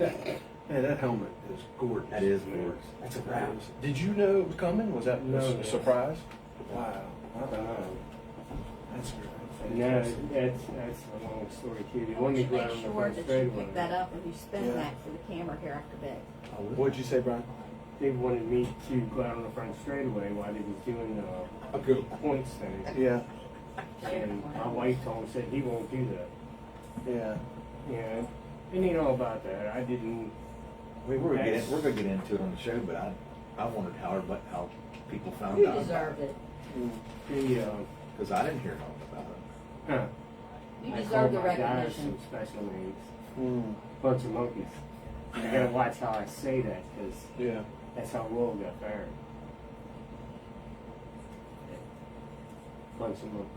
Man, that helmet is gorgeous. That is gorgeous. That's a wrap. Did you know it was coming? Was that a surprise? Wow. I don't know. That's great. No, that's a long story too. They I want want me you to to go make out on the sure front that you straightaway. pick that up when you spin that for the camera here after bed. What'd you say, Brian? They wanted me to go out on the front straightaway while they was doing Okay. points thing. Yeah. And my wife told him, said he won't do that. Yeah. Yeah, and you know about that. I didn't. We're gonna get into it on the show, but I wondered how people found You out. deserved it. Because I didn't hear nothing about it. Huh. You I deserve called the my guys recognition. some special needs. Mm. Bunch of monkeys. I gotta watch how I say that because Yeah. that's how Will got fired. Bunch of monkeys.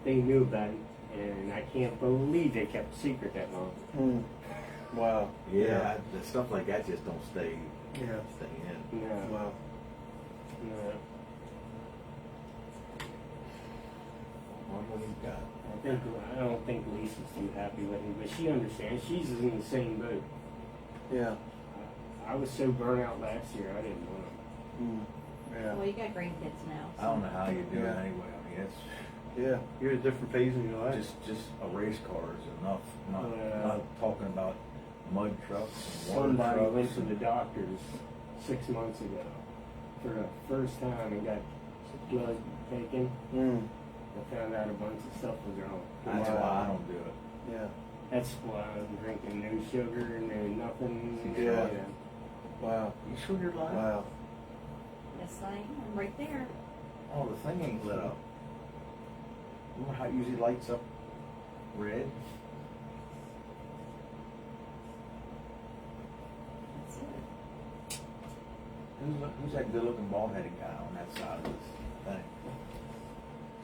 They knew about it, and I can't believe they kept it secret that long. Mm. Wow. Yeah, the stuff like that just don't stay Yeah. in. No, Wow. no. What do you got? I don't think Lisa's too happy with me, but she understands. She's in the same boat. Yeah. I was so burnt out last year, I didn't want to. Mm. Yeah. Well, you got grandkids now. I don't know how you do it Yeah. anyway. I mean, it's Yeah. You're at a different phase in your life. just a race car is enough. Not talking about mud trucks and water Somebody trucks. went to the doctors 6 months ago for the first time and got blood taken. Mm. I found out a bunch of stuff was wrong. That's why I don't do it. Yeah. That's why I'm drinking no sugar and no nothing. Yeah. Wow. You sure you're lying? Wow. Yes, I am. Right there. Oh, the thing ain't lit up. Remember how it usually lights up red? That's it. Who's that good looking bald headed guy on that side of this thing?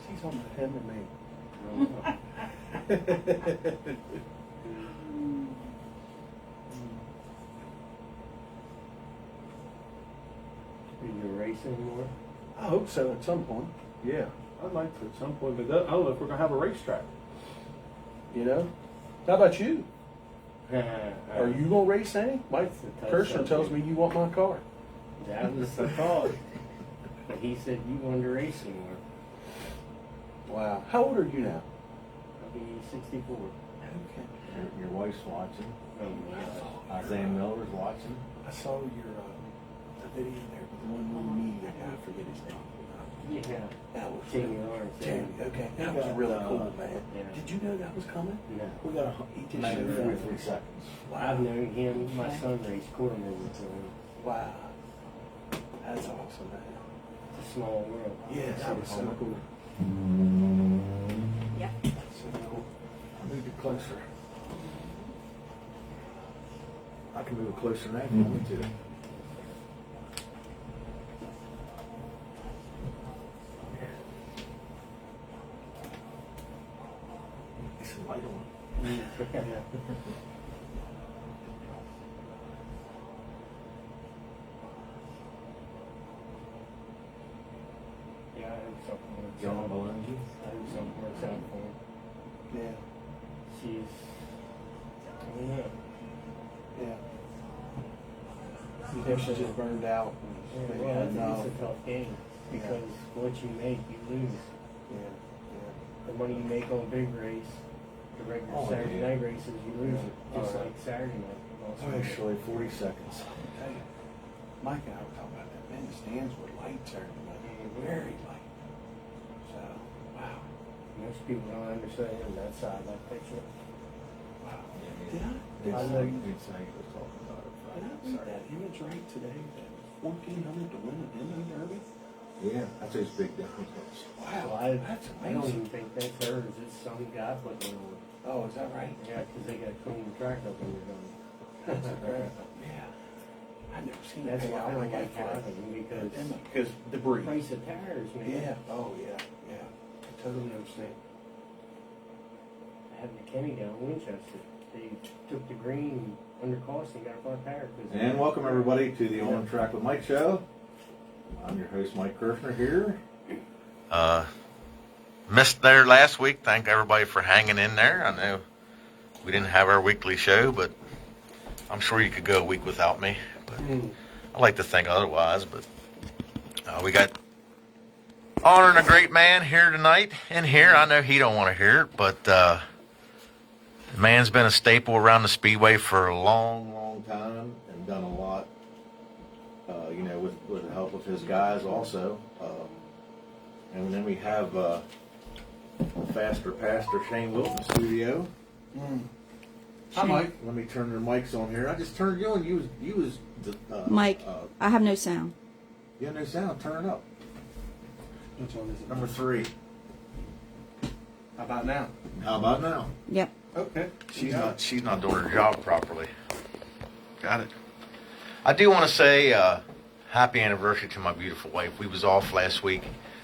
She's talking about him or me. Are you race anymore? I hope so at some point. Yeah. I'd like to at some point, but I don't know if we're gonna have a racetrack. You know? How about you? Are you gonna race any? Mike Kirshner tells me you want my car. That was the thought. But he said you wanted to race anymore. Wow. How old are you now? I'll be 64. Okay. Your wife's watching. Oh my gosh. Isaiah Miller's watching. I saw your the video there with the one little media guy. I forget his name. Yeah. That was Jamie Lawrence. Jamie. Okay. That was really cool, man. Yeah. Did you know that was coming? No. We got he just Maybe showed 43 up. seconds. I've known him. My son raced quarter movement for him. Wow. That's awesome, man. It's a small world. Yeah, that was so cool. Yep. So cool. I'll move it closer. I can move it closer now if you want me to. It's a light on. Yeah, I hope something works John out. Maloney. I hope something works out for him. Yeah. She's, I don't know. Yeah. You think she's just burned out? And Well, had enough? it's a tough game because what you make, you lose. Yeah. The money you make on big race, the regular Oh, Saturday yeah. night races, you lose it. Just Oh, yeah. like Saturday night. Also. Actually, 40 seconds. Tell you, Mike and I were talking about that. Man, the stands were light Saturday night. Very light. So, wow. Most people don't understand that side of that picture. Wow. Did I? Did I I know. did say he was talking about it Did I Friday. read that image right today? That 1,400 to win the Denver Derby? Yeah, that's his big difference. Wow. Well, That's I don't amazing. even think that's hers. It's some guy putting it on. Oh, is that right? Yeah, because they got to clean the track up when you're done. That's great. Yeah. I've never seen That's that. why I don't like driving because Because debris. price of tires, man. Yeah. Oh, yeah. Yeah. I totally understand. I had McKinney down in Winchester. They took the green under cost and got a flat tire. And welcome everybody to the On Track with Mike show. I'm your host Mike Kirshner here. Missed there last week. Thank everybody for hanging in there. I know we didn't have our weekly show, but I'm sure you could go a week without me, but I like to think otherwise. But we got honoring a great man here tonight. And here, I know he don't want to hear it, but the man's been a staple around the Speedway for a long, long time and done a lot. With the help of his guys also. And then we have Faster Pastor Shane Wilton in the studio. Hi, Mike. Let me turn their mics on here. I just turned you on. You was Mike, I have no sound. You have no sound. Turn it up. Which one is it? Number 3. How about now? How about now? Yep. Okay. She's not doing her job properly. Got it. I do want to say happy anniversary to my beautiful wife. We was off last week,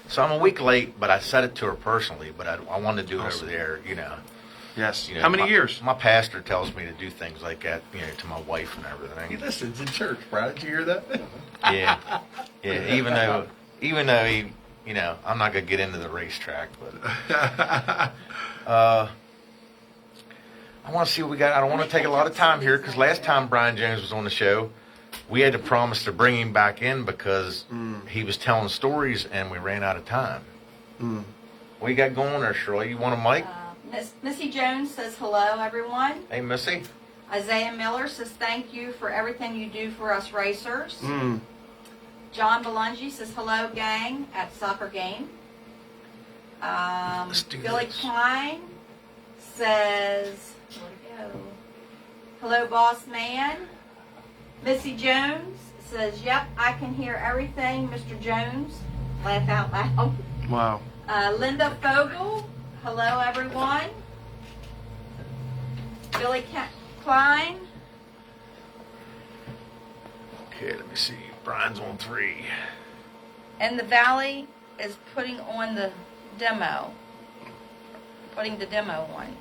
so I'm a week late, but I said it to her personally. But I wanted to do it over there, Yes. You know, How many my, years? My pastor tells me to do things like that, to my wife and He everything. listens in church, Brad. Did you hear that? Yeah, yeah. Even though he, I'm not gonna get into the racetrack, but I want to see what we got. I don't want to take a lot of time here because last time Brian Jones was on the show, we had to promise to bring him back in because he was telling stories and we ran out of time. What you got going there, Shirley? You want a mic? Missy Jones says hello, everyone. Hey, Missy. Isaiah Miller says thank you for everything you do for us racers. Mm. John Belungi says hello, gang, at soccer game. Let's do Billy this. Klein says, where'd it go? Hello, boss man. Missy Jones says, yep, I can hear everything, Mr. Jones. Laugh out loud. Wow. Linda Fogel, hello, everyone. Billy Klein. Okay, let me see. Brian's on 3. And the Valley is putting on the demo. Putting the demo on.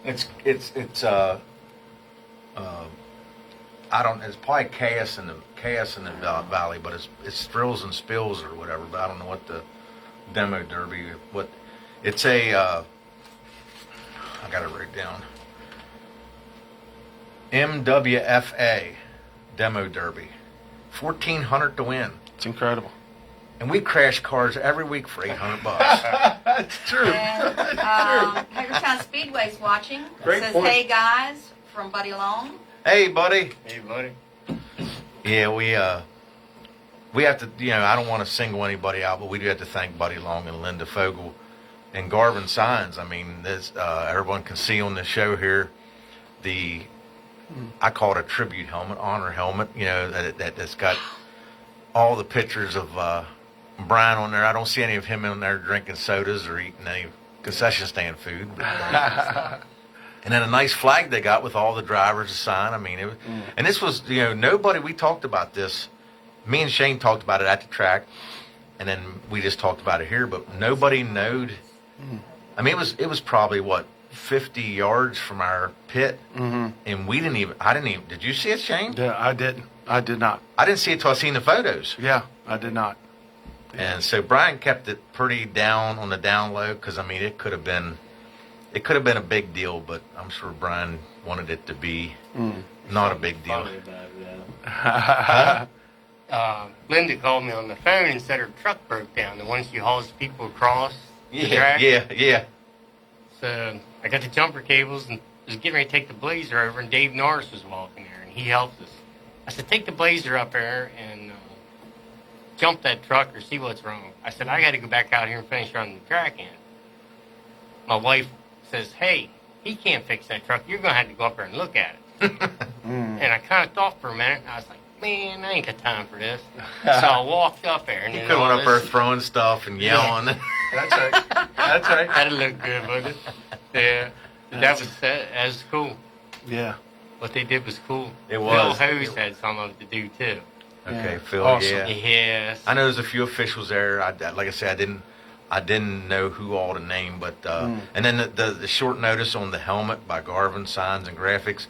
It's I don't. It's probably chaos in the valley, but it's thrills and spills or whatever. But I don't know what the demo derby. What it's a. I got it written down. MWFA demo derby, 1,400 to win, It's incredible. and we crash cars every week for $800. That's true. And Hagerstown Speedways watching. It Great says, point. hey guys, from Buddy Long. Hey, buddy. Hey, buddy. Yeah, we have to, I don't want to single anybody out, but we do have to thank Buddy Long and Linda Fogel and Garvin Signs. I mean, this, everyone can see on the show here I call it a tribute helmet, honor helmet, that's got all the pictures of Brian on there. I don't see any of him in there drinking sodas or eating any concession stand food. And then a nice flag they got with all the drivers to sign. I mean, and this was, nobody, we talked about this. Me and Shane talked about it at the track, and then we just talked about it here, but nobody knowed. I mean, it was probably, 50 yards from our pit, and I didn't even, did you see it, Shane? Yeah, I didn't. I did not. I didn't see it till I seen the photos. Yeah, I did not. And so Brian kept it pretty down on the down low, because, I mean, it could have been a big deal, but I'm sure Brian wanted it to be not a big deal. Funny about that. Linda called me on the phone and said her truck broke down, the one she hauls people across the track. Yeah. So I got the jumper cables and was getting ready to take the Blazer over, and Dave Norris was walking there, and he helped us. I said, take the Blazer up there and jump that truck or see what's wrong. I said, I got to go back out here and finish running the track in. My wife says, hey, he can't fix that truck. You're going to have to go up there and look at it. And I kind of thought for a minute, and I was like, man, I ain't got time for this. So I walked up there. And He then could have all went up there this- throwing stuff and yelling. That's right. That's right. That'd look good, wouldn't it? Yeah. That was cool. Yeah. What they did was cool. It was. Phil Hose had some of it to do, too. Okay, Yeah. Phil, Awesome. yeah. Yes. I know there's a few officials there. Like I said, I didn't know who all to name, but and then the short notice on the helmet by Garvin Signs and Graphics.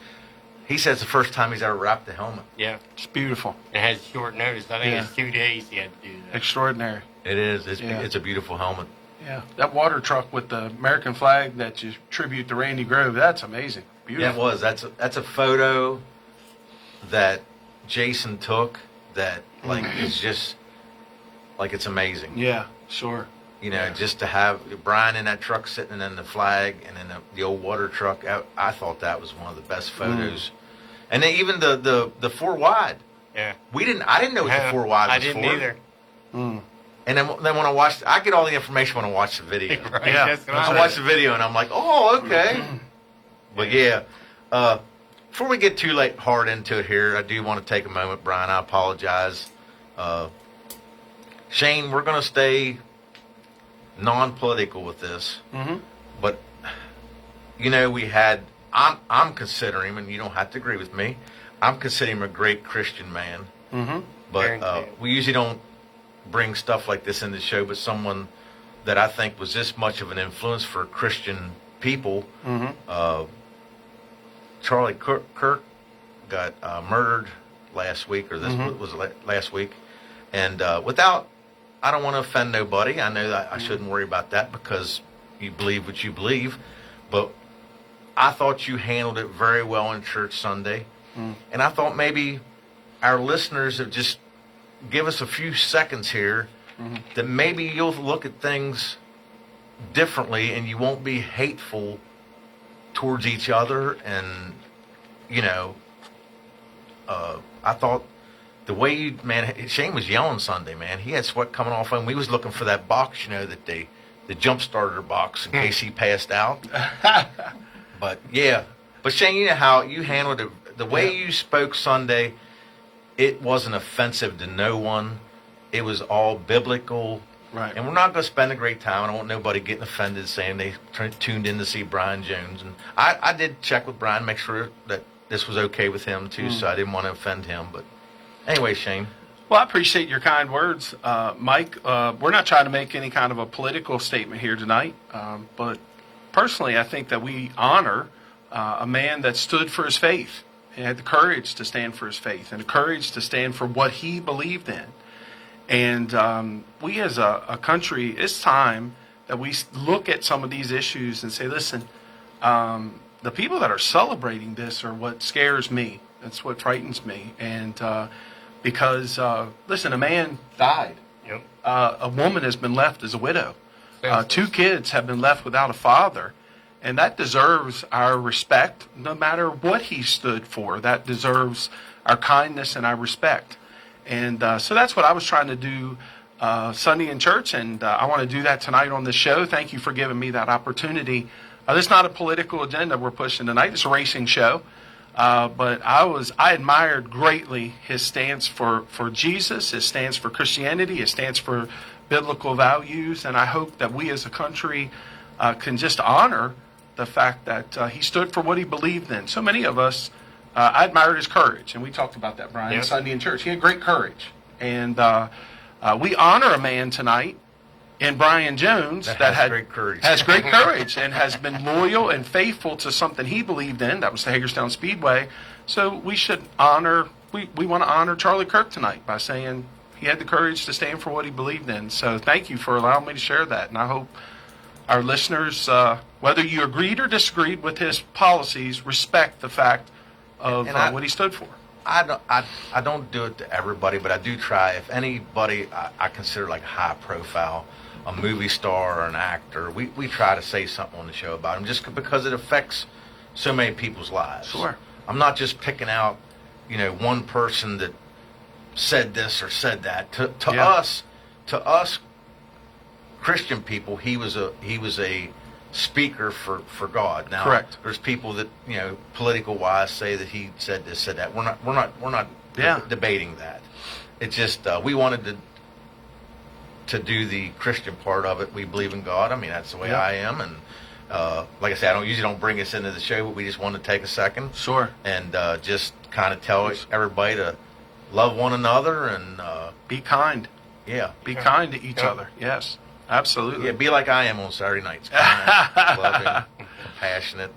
He says the first time he's ever wrapped the helmet. Yeah. It's beautiful. It has short notice. I think Yeah. it's 2 days he had to do that. Extraordinary. It is. Yeah. It's a beautiful helmet. Yeah, that water truck with the American flag that you tribute to Randy Grove, that's amazing. Beautiful. Yeah, it was. That's a photo that Jason took that like is just like it's amazing. Yeah, sure. You know, just to have Brian in that truck sitting in the flag and then the old water truck. I thought that was one of the best photos. And then even the 4 wide. Yeah. I didn't know what the 4 wide was I didn't for. either. And then when I watched, I get all the information when I watch the video. Right, Yeah. that's what I watch the video and I'm like, oh, okay. But yeah, before we get too hard into it here, I do want to take a moment, Brian. I apologize. Shane, we're going to stay non-political with this. But you know, I'm considering him, and you don't have to agree with me. I'm considering him a great Christian man. But we usually don't bring stuff like this in the show, but someone that I think was this much of an influence for Christian people. Charlie Kirk got murdered last week, or this was last week. And I don't want to offend nobody. I know that I shouldn't worry about that because you believe what you believe. But I thought you handled it very well in church Sunday. And I thought maybe our listeners have just give us a few seconds here that maybe you'll look at things differently and you won't be hateful towards each other. And, you know, I thought the way you, man, Shane was yelling Sunday, man. He had sweat coming off him. We was looking for that box, you know, that the jump starter box in case he passed out. But, yeah. But, Shane, you know how you handled it. The way you spoke Sunday, it wasn't offensive to no one. It was all biblical. Right. And we're not going to spend a great time. I don't want nobody getting offended saying they tuned in to see Brian Jones. And I did check with Brian, make sure that this was okay with him, too, so I didn't want to offend him. But anyway, Shane. Well, I appreciate your kind words, Mike. We're not trying to make any kind of a political statement here tonight, but personally, I think that we honor a man that stood for his faith. He had the courage to stand for his faith and the courage to stand for what he believed in. And we as a country, it's time that we look at some of these issues and say, listen, the people that are celebrating this are what scares me. That's what frightens me. And because, listen, a man died. Yep. A woman has been left as a widow. 2 kids have been left without a father. And that deserves our respect, no matter what he stood for. That deserves our kindness and our respect. And so that's what I was trying to do Sunday in church, and I want to do that tonight on the show. Thank you for giving me that opportunity. This is not a political agenda we're pushing tonight. It's a racing show. But I admired greatly his stance for Jesus, his stance for Christianity, his stance for biblical values, and I hope that we as a country can just honor the fact that he stood for what he believed in. So many of us, I admired his courage, and we talked about that, Brian, Sunday in church. He had great courage, and we honor a man tonight in Brian Jones that has great courage. Has great courage and has been loyal and faithful to something he believed in. That was the Hagerstown Speedway. So we should honor. We want to honor Charlie Kirk tonight by saying he had the courage to stand for what he believed in. So thank you for allowing me to share that, and I hope our listeners, whether you agreed or disagreed with his policies, respect the fact of what he stood for. I don't do it to everybody, but I do try. If anybody I consider like high profile, a movie star or an actor, we try to say something on the show about him just because it affects so many people's lives. Sure. I'm not just picking out, one person that said this or said that. To us Christian people, he was a speaker for God. Now, correct. There's people that political wise say that he said this, said that. We're not debating that. It's just we wanted to do the Christian part of it. We believe in God. I mean, that's the way I am, and like I said, I usually don't bring us into the show, but we just wanted to take a second, sure, and just kind of tell everybody to love one another and be kind. Yeah, be kind to each other. Yes. Absolutely. Yeah, be like I am on Saturday nights. Kind, loving, compassionate.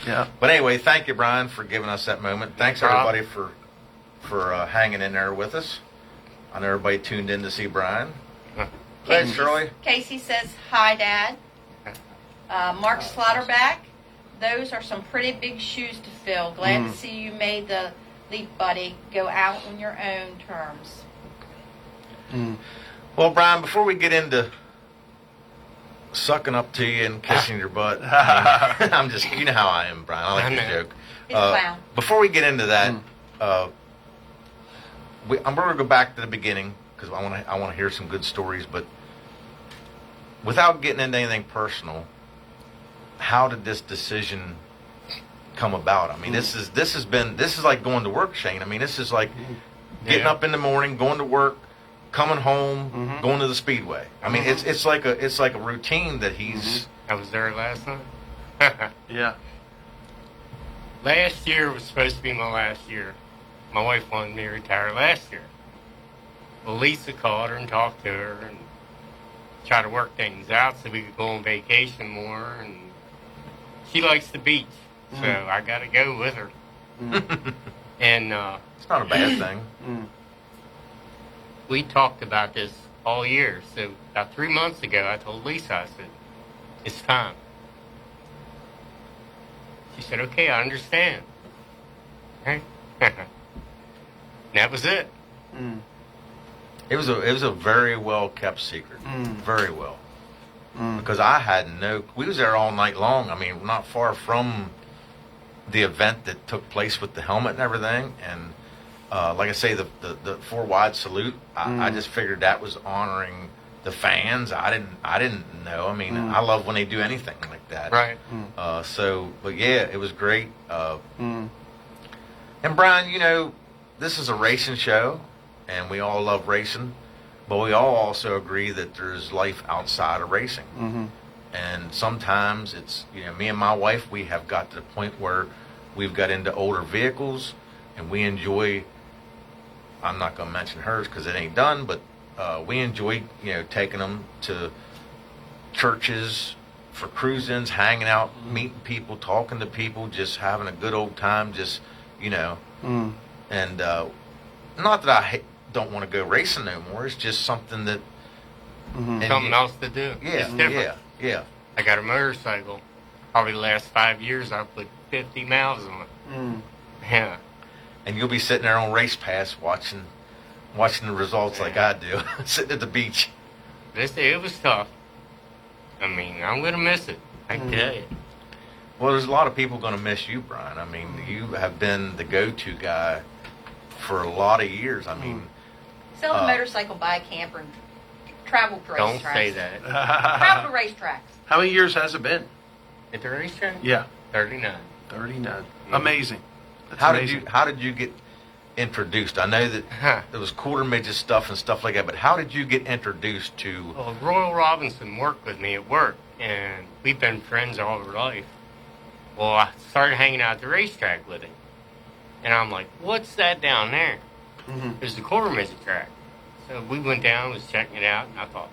Yeah. But anyway, thank you, Brian, for giving us that moment. Thanks, everybody, for hanging in there with us. I know everybody tuned in to see Brian. ahead, Shirley. Casey says, hi, Dad. Mark Slaughterback, those are some pretty big shoes to fill. Glad to see you made the leap, buddy. Go out on your own terms. Well, Brian, before we get into sucking up to you and kissing your butt, I mean, I'm just, you know how I am, Brian. I like to joke. He's a clown. Before we get into that, I'm going to go back to the beginning because I want to hear some good stories. But without getting into anything personal, how did this decision come about? I mean, this is like going to work, Shane. I mean, this is like getting up in the morning, going to work, coming home, going to the Speedway. I mean, it's like a routine that he's. I was there last night. Yeah. Last year was supposed to be my last year. My wife wanted me to retire last year. Well, Lisa called her and talked to her and tried to work things out so we could go on vacation more. And she likes the beach, so I got to go with her. And It's not a bad thing. we talked about this all year. So about 3 months ago, I told Lisa, I said, it's time. She said, okay, I understand. Right? That was it. It was a very well kept secret, very well, because I had we was there all night long. I mean, not far from the event that took place with the helmet and everything. And like I say, the 4 wide salute. I just figured that was honoring the fans. I didn't know. I mean, I love when they do anything like that. Right. But yeah, it was great. And Brian, you know, this is a racing show, and we all love racing, but we all also agree that there's life outside of racing. And sometimes it's, you know, me and my wife, we have got to the point where we've got into older vehicles, and we enjoy, I'm not going to mention hers because it ain't done, but we enjoy, you know, taking them to churches for cruise-ins, hanging out, meeting people, talking to people, just having a good old time, just, you know. And not that I don't want to go racing no more. It's just something that Something else to do. It's different. Yeah. I got a motorcycle. Probably the last 5 years, I put 50 miles on it. Yeah. And you'll be sitting there on Race Pass watching the results like I do, sitting at the beach. It was tough. I mean, I'm going to miss it. I can tell you. Well, there's a lot of people going to miss you, Brian. I mean, you have been the go-to guy for a lot of years. I mean, Sell a motorcycle, buy a camper, and travel to racetracks. Don't say that. Travel to racetracks. How many years has it been? At the racetrack? Yeah. 39. 39. Amazing. That's how amazing. did you get introduced? I know that there was quarter midget stuff and stuff like that, but how did you get introduced to? Well, Royal Robinson worked with me at work, and we've been friends all our life. Well, I started hanging out at the racetrack with him. And I'm like, what's that down there? It's the quarter midget track. So we went down, was checking it out, and I thought,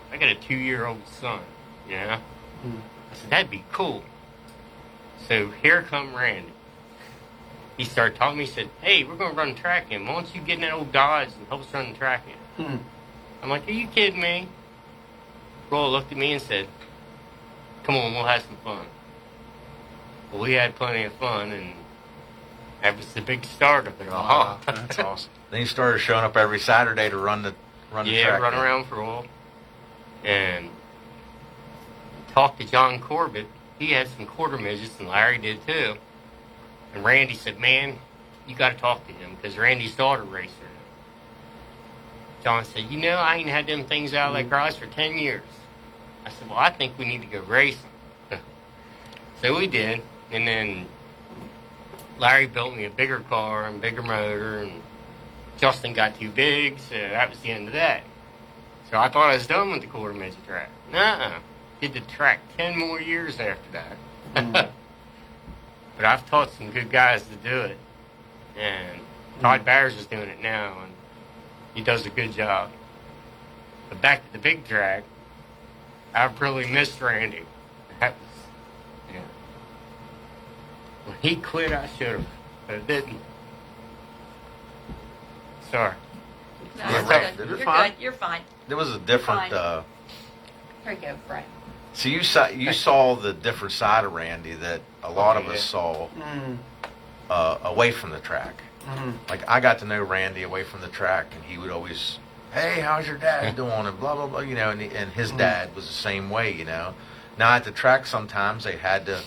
I got a 2-year-old son, you know? I said, that'd be cool. So here come Randy. He started talking to me, he said, hey, we're going to run track in. Why don't you get in that old Dodge and help us run the track in? I'm like, are you kidding me? Roy looked at me and said, come on, we'll have some fun. Well, we had plenty of fun, and that was the big start of it all. That's awesome. Then you started showing up every Saturday to run the track. Yeah, run around for a while. And talked to John Corbett. He had some quarter midgets, and Larry did too. And Randy said, man, you got to talk to him, because Randy's daughter raced her. John said, you know, I ain't had them things out of that garage for 10 years. I said, well, I think we need to go racing. So we did. And then Larry built me a bigger car and bigger motor, and Justin got too big, so that was the end of that. So I thought I was done with the quarter midget track. Nuh-uh. Did the track 10 more years after that. But I've taught some good guys to do it. And Todd Byers is doing it now, and he does a good job. But back to the big track, I've really missed Randy. That was, yeah. When he quit, I should have, but I didn't. Sorry. No, You're it's right. good. You're You're fine. good. You're fine. there was a different. Fine. Here you go, Frank. So you saw the different side of Randy that a lot of us saw away from the track. Like I got to know Randy away from the track, and he would always, "Hey, how's your dad doing?" and blah blah blah, you know. And his dad was the same way, you know. Now at the track, sometimes they had to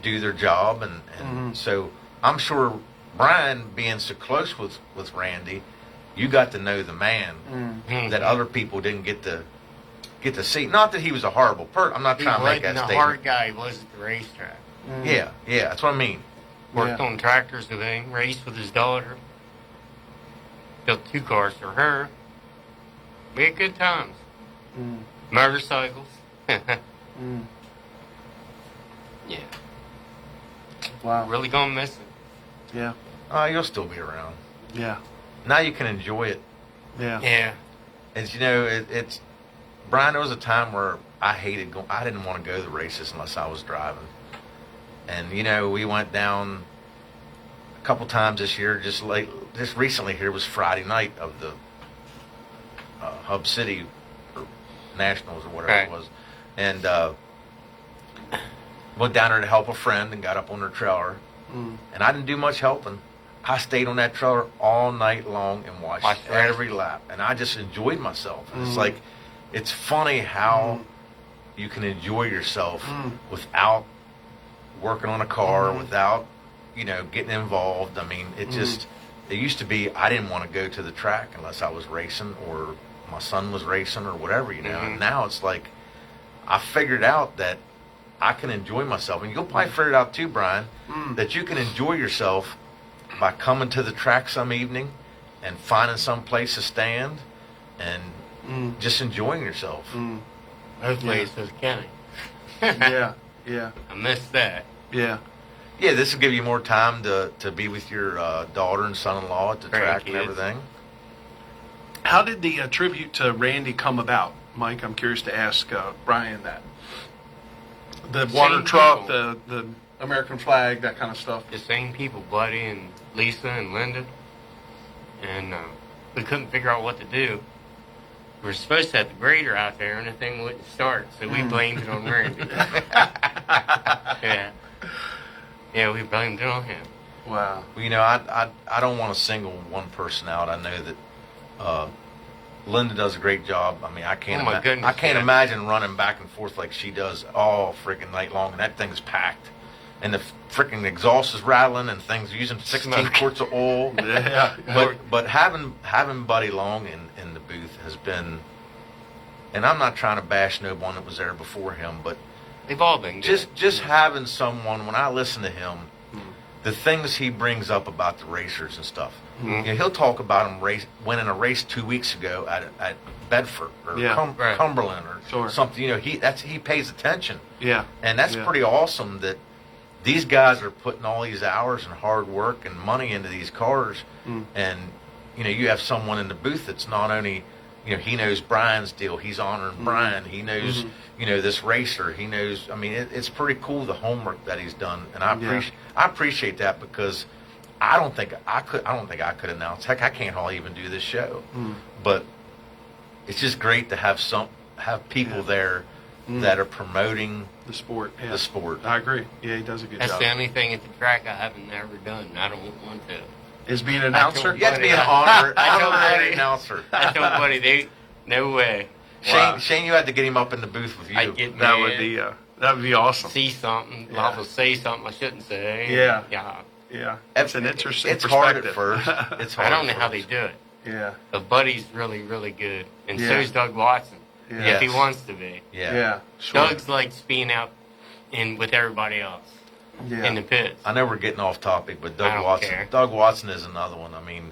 do their job, and so I'm sure Brian, being so close with Randy, you got to know the man that other people didn't get to see. Not that he was a horrible person. I'm not trying to make that the statement. hard guy he was at the racetrack. Yeah, that's what I mean. Worked on tractors with him, raced with his daughter. Built 2 cars for her. We had good times. Motorcycles. Yeah. Wow. Really gonna miss him. Yeah. You'll still be around. Yeah. Now you can enjoy it. Yeah. Yeah. As you know, it's Brian. There was a time where I hated going. I didn't want to go to the races unless I was driving. And you know, we went down a couple times this year. Just recently, here was Friday night of the Hub City or Nationals or whatever it was, and went down there to help a friend and got up on their trailer. And I didn't do much helping. I stayed on that trailer all night long and watched every lap, and I just enjoyed myself. And it's like, it's funny how you can enjoy yourself without working on a car, without, you know, getting involved. I mean, it just, it used to be I didn't want to go to the track unless I was racing or my son was racing or whatever, you know. And now it's like, I figured out that I can enjoy myself. And you'll probably figure it out too, Brian, that you can enjoy yourself by coming to the track some evening and finding some place to stand and just enjoying yourself. Hopefully it's his county. Yeah. Yeah. I missed that. Yeah. Yeah, this will give you more time to be with your daughter and son-in-law at the track and Grandkids. everything. How did the tribute to Randy come about, Mike? I'm curious to ask Brian that. The water Same truck, people. the American flag, that kind of stuff. The same people, Buddy and Lisa and Linda. And we couldn't figure out what to do. We were supposed to have the grader out there, and the thing wouldn't start, so we blamed it on Randy. Yeah. Yeah, we blamed it on him. Wow. Well, you know, I don't want to single one person out. I know that Linda does a great job. I mean, I can't. Oh my goodness, I can't yeah. imagine running back and forth like she does all freaking night long, and that thing's packed, and the freaking exhaust is rattling, and things using 16 Smoke. quarts of oil. Yeah. But having Buddy Long in the booth has been, and I'm not trying to bash no one that was there before him, but They've all been good. just having someone, when I listen to him, the things he brings up about the racers and stuff. You know, he'll talk about him winning a race 2 weeks ago at Bedford or Right. Cumberland or something. You know, he pays attention. Yeah. And that's pretty awesome that these guys are putting all these hours and hard work and money into these cars. And, you know, you have someone in the booth that's not only, you know, he knows Brian's deal. He's honoring Brian. He knows, you know, this racer. He knows, I mean, it's pretty cool, the homework that he's done. And I appreciate that because I don't think I could announce. Heck, I can't hardly even do this show. But it's just great to have people there that are promoting The sport. Yeah. the sport. I agree. Yeah, he does a good That's job. the only thing at the track I haven't ever done. I don't want to. Is being an announcer? You have to be an I told honorary Buddy. announcer. I told Buddy, no way. Shane, you had to get him up in the booth with you. I'd get That mad, would be awesome. see something, Yeah. liable to say something I shouldn't say. Yeah. Yeah. Yeah. It's an interesting It's hard at perspective. first. It's hard. I don't know at how first. they do it. Yeah. But Buddy's really, really good. And Yeah. so's Doug Watson. Yeah. If he wants to be. Yeah. Yeah. Sure. Doug's likes being out with everybody else Yeah. in the pits. I know we're getting off topic, but I don't Watson. care. Doug Watson is another one. I mean,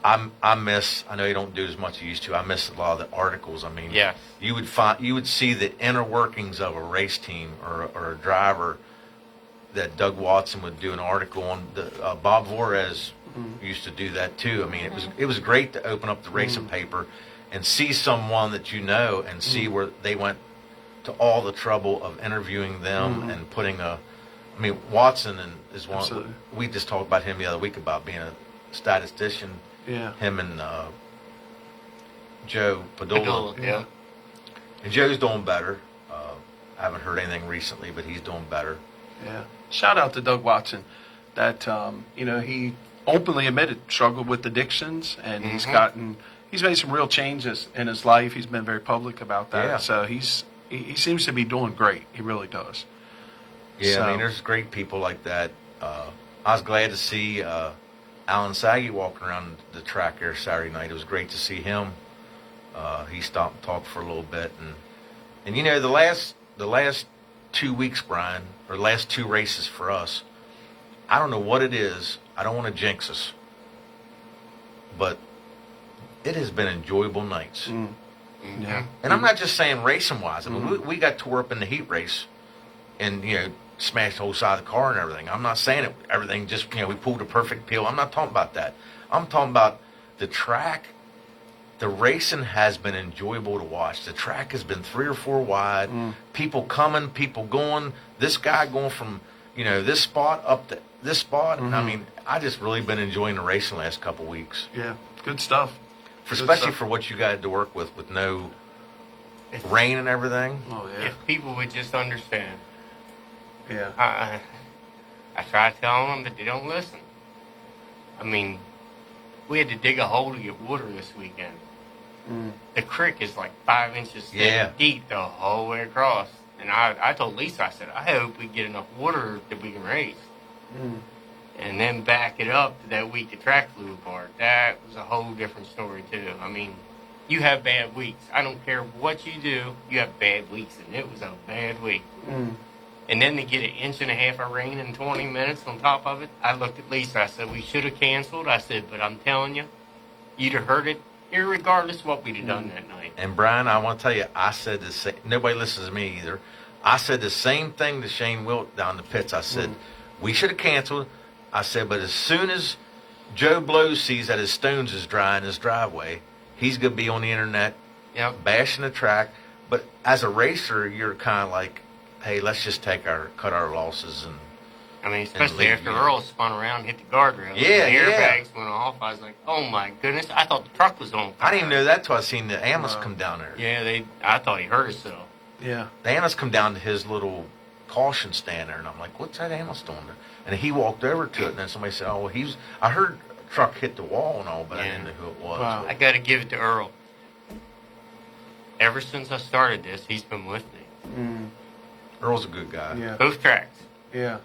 I miss. I know you don't do as much as you used to. I miss a lot of the articles. I mean, Yes. you would see the inner workings of a race team or a driver. That Doug Watson would do an article on. Bob Vorez used to do that too. I mean, it was great to open up the racing paper and see someone that you know and see where they went to all the trouble of interviewing them and putting I mean, Watson is one. Absolutely. We just talked about him the other week about being a statistician. Yeah. Him and Joe Padula. Yeah. And Joe's doing better. I haven't heard anything recently, but he's doing better. Yeah. Shout out to Doug Watson. That he openly admitted struggled with addictions, and he's made some real changes in his life. He's been very public about that. Yeah. So he seems to be doing great. He really does. Yeah, So- I mean, there's great people like that. I was glad to see Alan Saggy walking around the track there Saturday night. It was great to see him. He stopped and talked for a little bit, and the last 2 weeks, Brian, or the last 2 races for us, I don't know what it is. I don't want to jinx us, but it has been enjoyable nights. Yeah. And I'm not just saying racing wise. I mean, we got tore up in the heat race, and smashed the whole side of the car and everything. I'm not saying it. Everything just we pulled a perfect peel. I'm not talking about that. I'm talking about the track. The racing has been enjoyable to watch. The track has been 3 or 4 wide. People coming, people going. This guy going from this spot up to this spot. And I mean, I just really been enjoying the racing the last couple weeks. Yeah. Good stuff. Especially for what you got to work with no rain and everything. Oh yeah. If people would just understand. Yeah. I try telling them, but they don't listen. I mean, we had to dig a hole to get water this weekend. The creek is like 5 inches thick deep the whole way across. And I told Lisa, I said, I hope we get enough water that we can race. And then back it up to that week the track flew apart. That was a whole different story too. I mean, you have bad weeks. I don't care what you do, you have bad weeks. And it was a bad week. And then to get 1.5 inches of rain in 20 minutes on top of it, I looked at Lisa. I said, we should have canceled. I said, but I'm telling you, you'd have heard it irregardless of what we'd have done that night. And Brian, I want to tell you, I said the same. Nobody listens to me either. I said the same thing to Shane Wilt down the pits. I said, we should have canceled. I said, but as soon as Joe Blow sees that his stones is dry in his driveway, he's going to be on the internet bashing the track. But as a racer, you're kind of like, hey, let's just cut our losses. And I mean, especially after Earl spun around and hit the guardrail. Yeah, the airbags went off. I was like, oh my goodness. I thought the truck was on fire. I didn't even know that till I seen the ambulance come down there. Yeah, I thought he hurt himself. Yeah. The ambulance come down to his little caution stand there, and I'm like, what's that ambulance doing there? And he walked over to it, and then somebody said, oh, well, I heard the truck hit the wall and all, but I didn't know who it was. Wow. I got to give it to Earl. Ever since I started this, he's been with me. Earl's a good guy. Yeah. Both tracks. Yeah.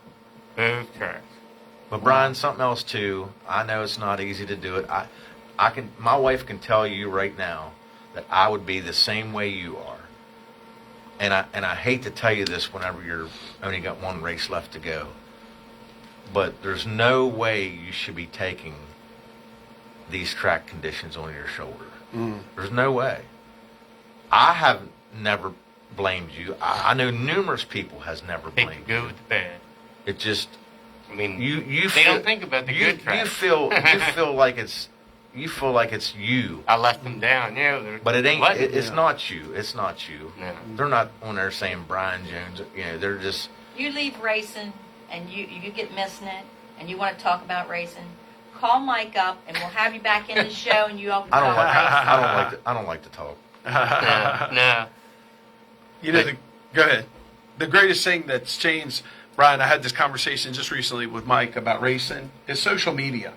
Both tracks. But Brian, something else too. I know it's not easy to do it. My wife can tell you right now that I would be the same way you are. And I hate to tell you this whenever you're only got one race left to go. But there's no way you should be taking these track conditions on your shoulder. There's no way. I have never blamed you. I know numerous people has never Take blamed the good you. with the bad. It just I mean, you they don't think about the good tracks. You feel like it's you. I let them down, yeah. But it ain't. What? It's not you. It's not you. No. They're not on there saying Brian Jones. They're just. You leave racing and you get missing it and you want to talk about racing, call Mike up and we'll have you back in the show and you all can I don't talk like. racing. I don't like to talk. No. Go ahead. The greatest thing that's changed, Brian, I had this conversation just recently with Mike about racing, is social media.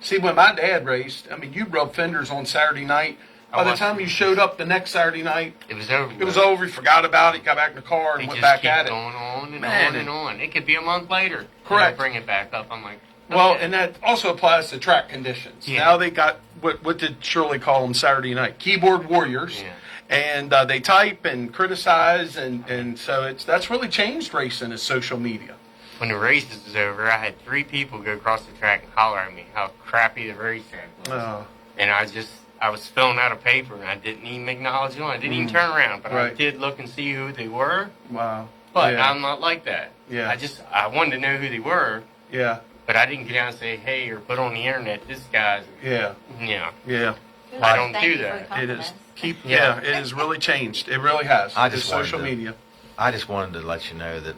See, when my dad raced, I mean, you rubbed fenders on Saturday night. By the time you showed up the next Saturday night, It was over. it was over. You forgot about it. Got back in the car and They went just back keep at it. going on and Man, on and on. It could be a month later. and Correct. they'll bring it back up. I'm like, Well, okay. and that also applies to track conditions. Yeah. Now they got, what did Shirley call them Saturday night? Keyboard warriors. Yeah. And they type and criticize, and so that's really changed racing is social media. When the race was over, I had 3 people go across the track and holler at me how crappy the racetrack was. And I was filling out a paper and I didn't even acknowledge them. I didn't even turn around, but I Right. did look and see who they were. Wow. But Yeah. I'm not like that. Yeah. I wanted to know who they were, Yeah. but I didn't get down and say, hey, or put on the internet, this guy's, Yeah. yeah. Yeah. Good. I don't Thank do you for that. the It is. compliments. It has really changed. It really has. I It's just wanted social to- media. I just wanted to let you know that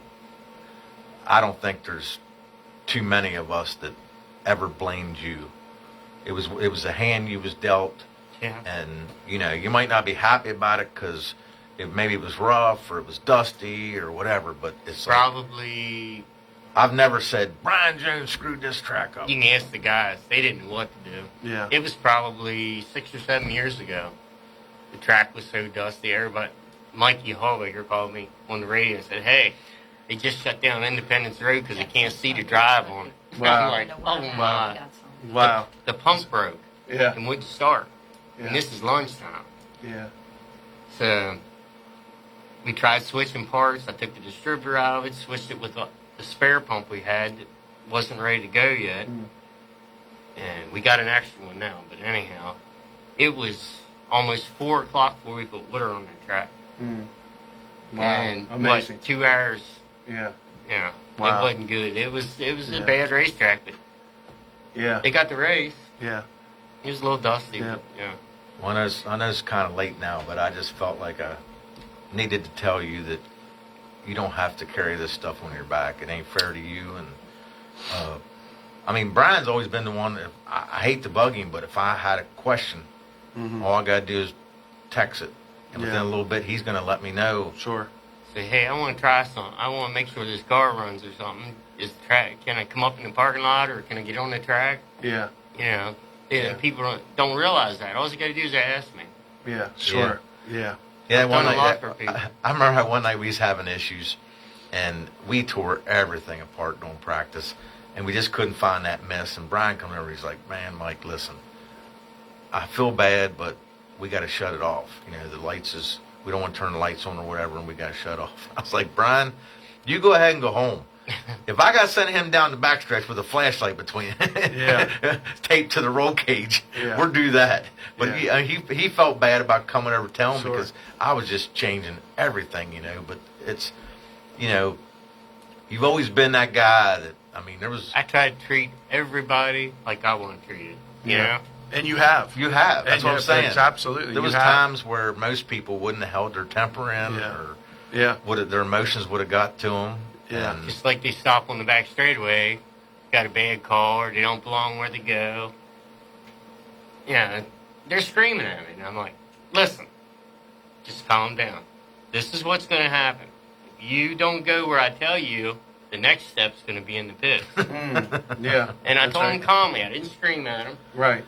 I don't think there's too many of us that ever blamed you. It was a hand you was dealt. Yeah. And, you know, you might not be happy about it because maybe it was rough or it was dusty or whatever, but it's like, Probably, I've never said, Brian Jones screwed this track up. you can ask the guys. They didn't know what to do. Yeah. It was probably 6 or 7 years ago. The track was so dusty. Everybody, Mikey Hallbaker called me on the radio and said, hey, they just shut down Independence Road because they can't see to drive on it. Wow. I'm like, oh my. Wow. The pump broke Yeah. and wouldn't start. Yeah. And this is lunchtime. Yeah. So we tried switching parts. I took the distributor out of it, switched it with the spare pump we had that wasn't ready to go yet. And we got an extra one now. But anyhow, it was almost 4 o'clock before we put water on the track. Wow. And Amazing. what, 2 hours? Yeah. Yeah, Wow. it wasn't good. It was Yeah. a bad racetrack, but Yeah. they got the race. Yeah. It was a little dusty, Yeah. but yeah. Well, I know it's kind of late now, but I just felt like I needed to tell you that you don't have to carry this stuff on your back. It ain't fair to you. And I mean, Brian's always been the one that I hate to bug him, but if I had a question, all I got to do is text it. And within Yeah. a little bit, he's going to let me know. Sure. Say, hey, I want to try something. I want to make sure this car runs or something. Is the track? Can I come up in the parking lot or can I get on the track? Yeah. You know, Yeah. people don't realize that. All you got to do is ask me. Yeah. Sure. Yeah. Yeah, I've one done a night, lot for people. I remember how one night we was having issues, and we tore everything apart during practice, and we just couldn't find that mess. And Brian come over, he's like, "Man, Mike, listen, I feel bad, but we got to shut it off. You know, the lights is we don't want to turn the lights on or whatever, and we got to shut off." I was like, "Brian, you go ahead and go home. If I got to send him down the backstretch with a flashlight between, taped to the roll cage, Yeah. we'll do that." But Yeah. he felt bad about coming over telling Sure. me because I was just changing everything, you know. But it's, you know, you've always been that guy that, I mean, there was, I try to treat everybody like I want to treat it. You Yeah. know? And you have. you have. That's And what I'm you- saying. it's absolutely. There you was have. times where most people wouldn't have held their temper in, Yeah. or Yeah. their emotions would have got to them. Yeah. And, Just like they stop on the back straightaway, got a bad car, or they don't belong where they go. Yeah, they're screaming at me, and I'm like, listen, just calm down. This is what's going to happen. If you don't go where I tell you, the next step's going to be in the pit. Yeah. And I That's told right. him calmly. I didn't scream at him. Right.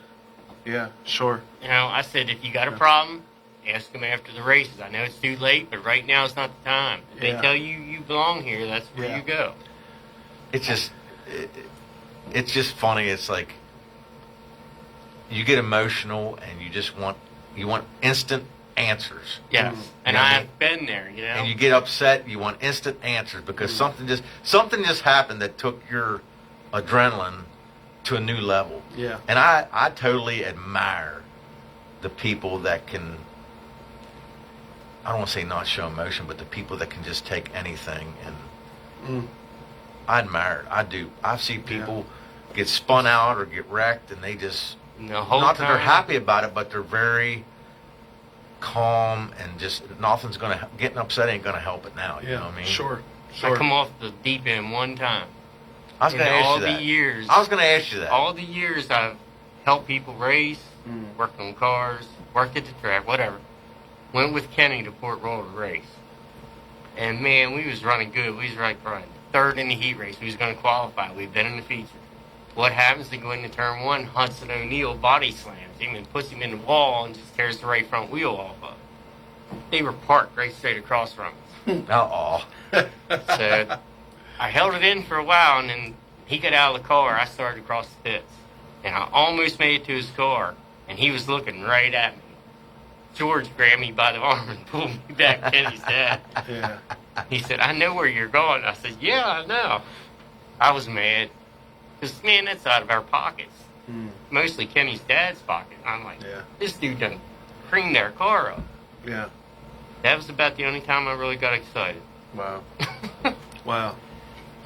Yeah. Sure. You know, I said, if you got a problem, ask them after the races. I know it's too late, but right now is not the time. If Yeah. they tell you you belong here, that's where Yeah. you go. it's just it's just funny. It's like you get emotional and you want instant answers, Yes. And Yeah. I've been there, you know. and you get upset. You want instant answers because something just happened that took your adrenaline to a new level. Yeah. And I totally admire the people that can, I don't want to say not show emotion, but the people that can just take anything and I admire it. I do. I see people get spun out or get wrecked, and they just, the whole not that they're time- happy about it, but they're very calm and just nothing's going to, getting upset ain't going to help it now. You know what I mean? Sure. I Sure. come off the deep end one time. I was In going to ask all you that. the years, I was going to ask you that. all the years I've helped people race, worked on cars, worked at the track, whatever. Went with Kenny to Port Royal to race. And man, we was running good. We was right third in the heat race. We was going to qualify. We've been in the feature. What happens to go into turn one? Hudson O'Neill body slams him and puts him in the wall and just tears the right front wheel off of him. They were parked right straight across from us. Uh-oh. So I held it in for a while, and then he got out of the car. I started across the pits, and I almost made it to his car, and he was looking right at me. George grabbed me by the arm and pulled me back. Kenny's dad. Yeah. He said, "I know where you're going." I said, "Yeah, I know." I was mad because, man, that's out of our pockets. Mostly Kenny's dad's pocket. I'm like, Yeah. this dude done creamed their car up. Yeah. That was about the only time I really got excited. Wow. Wow.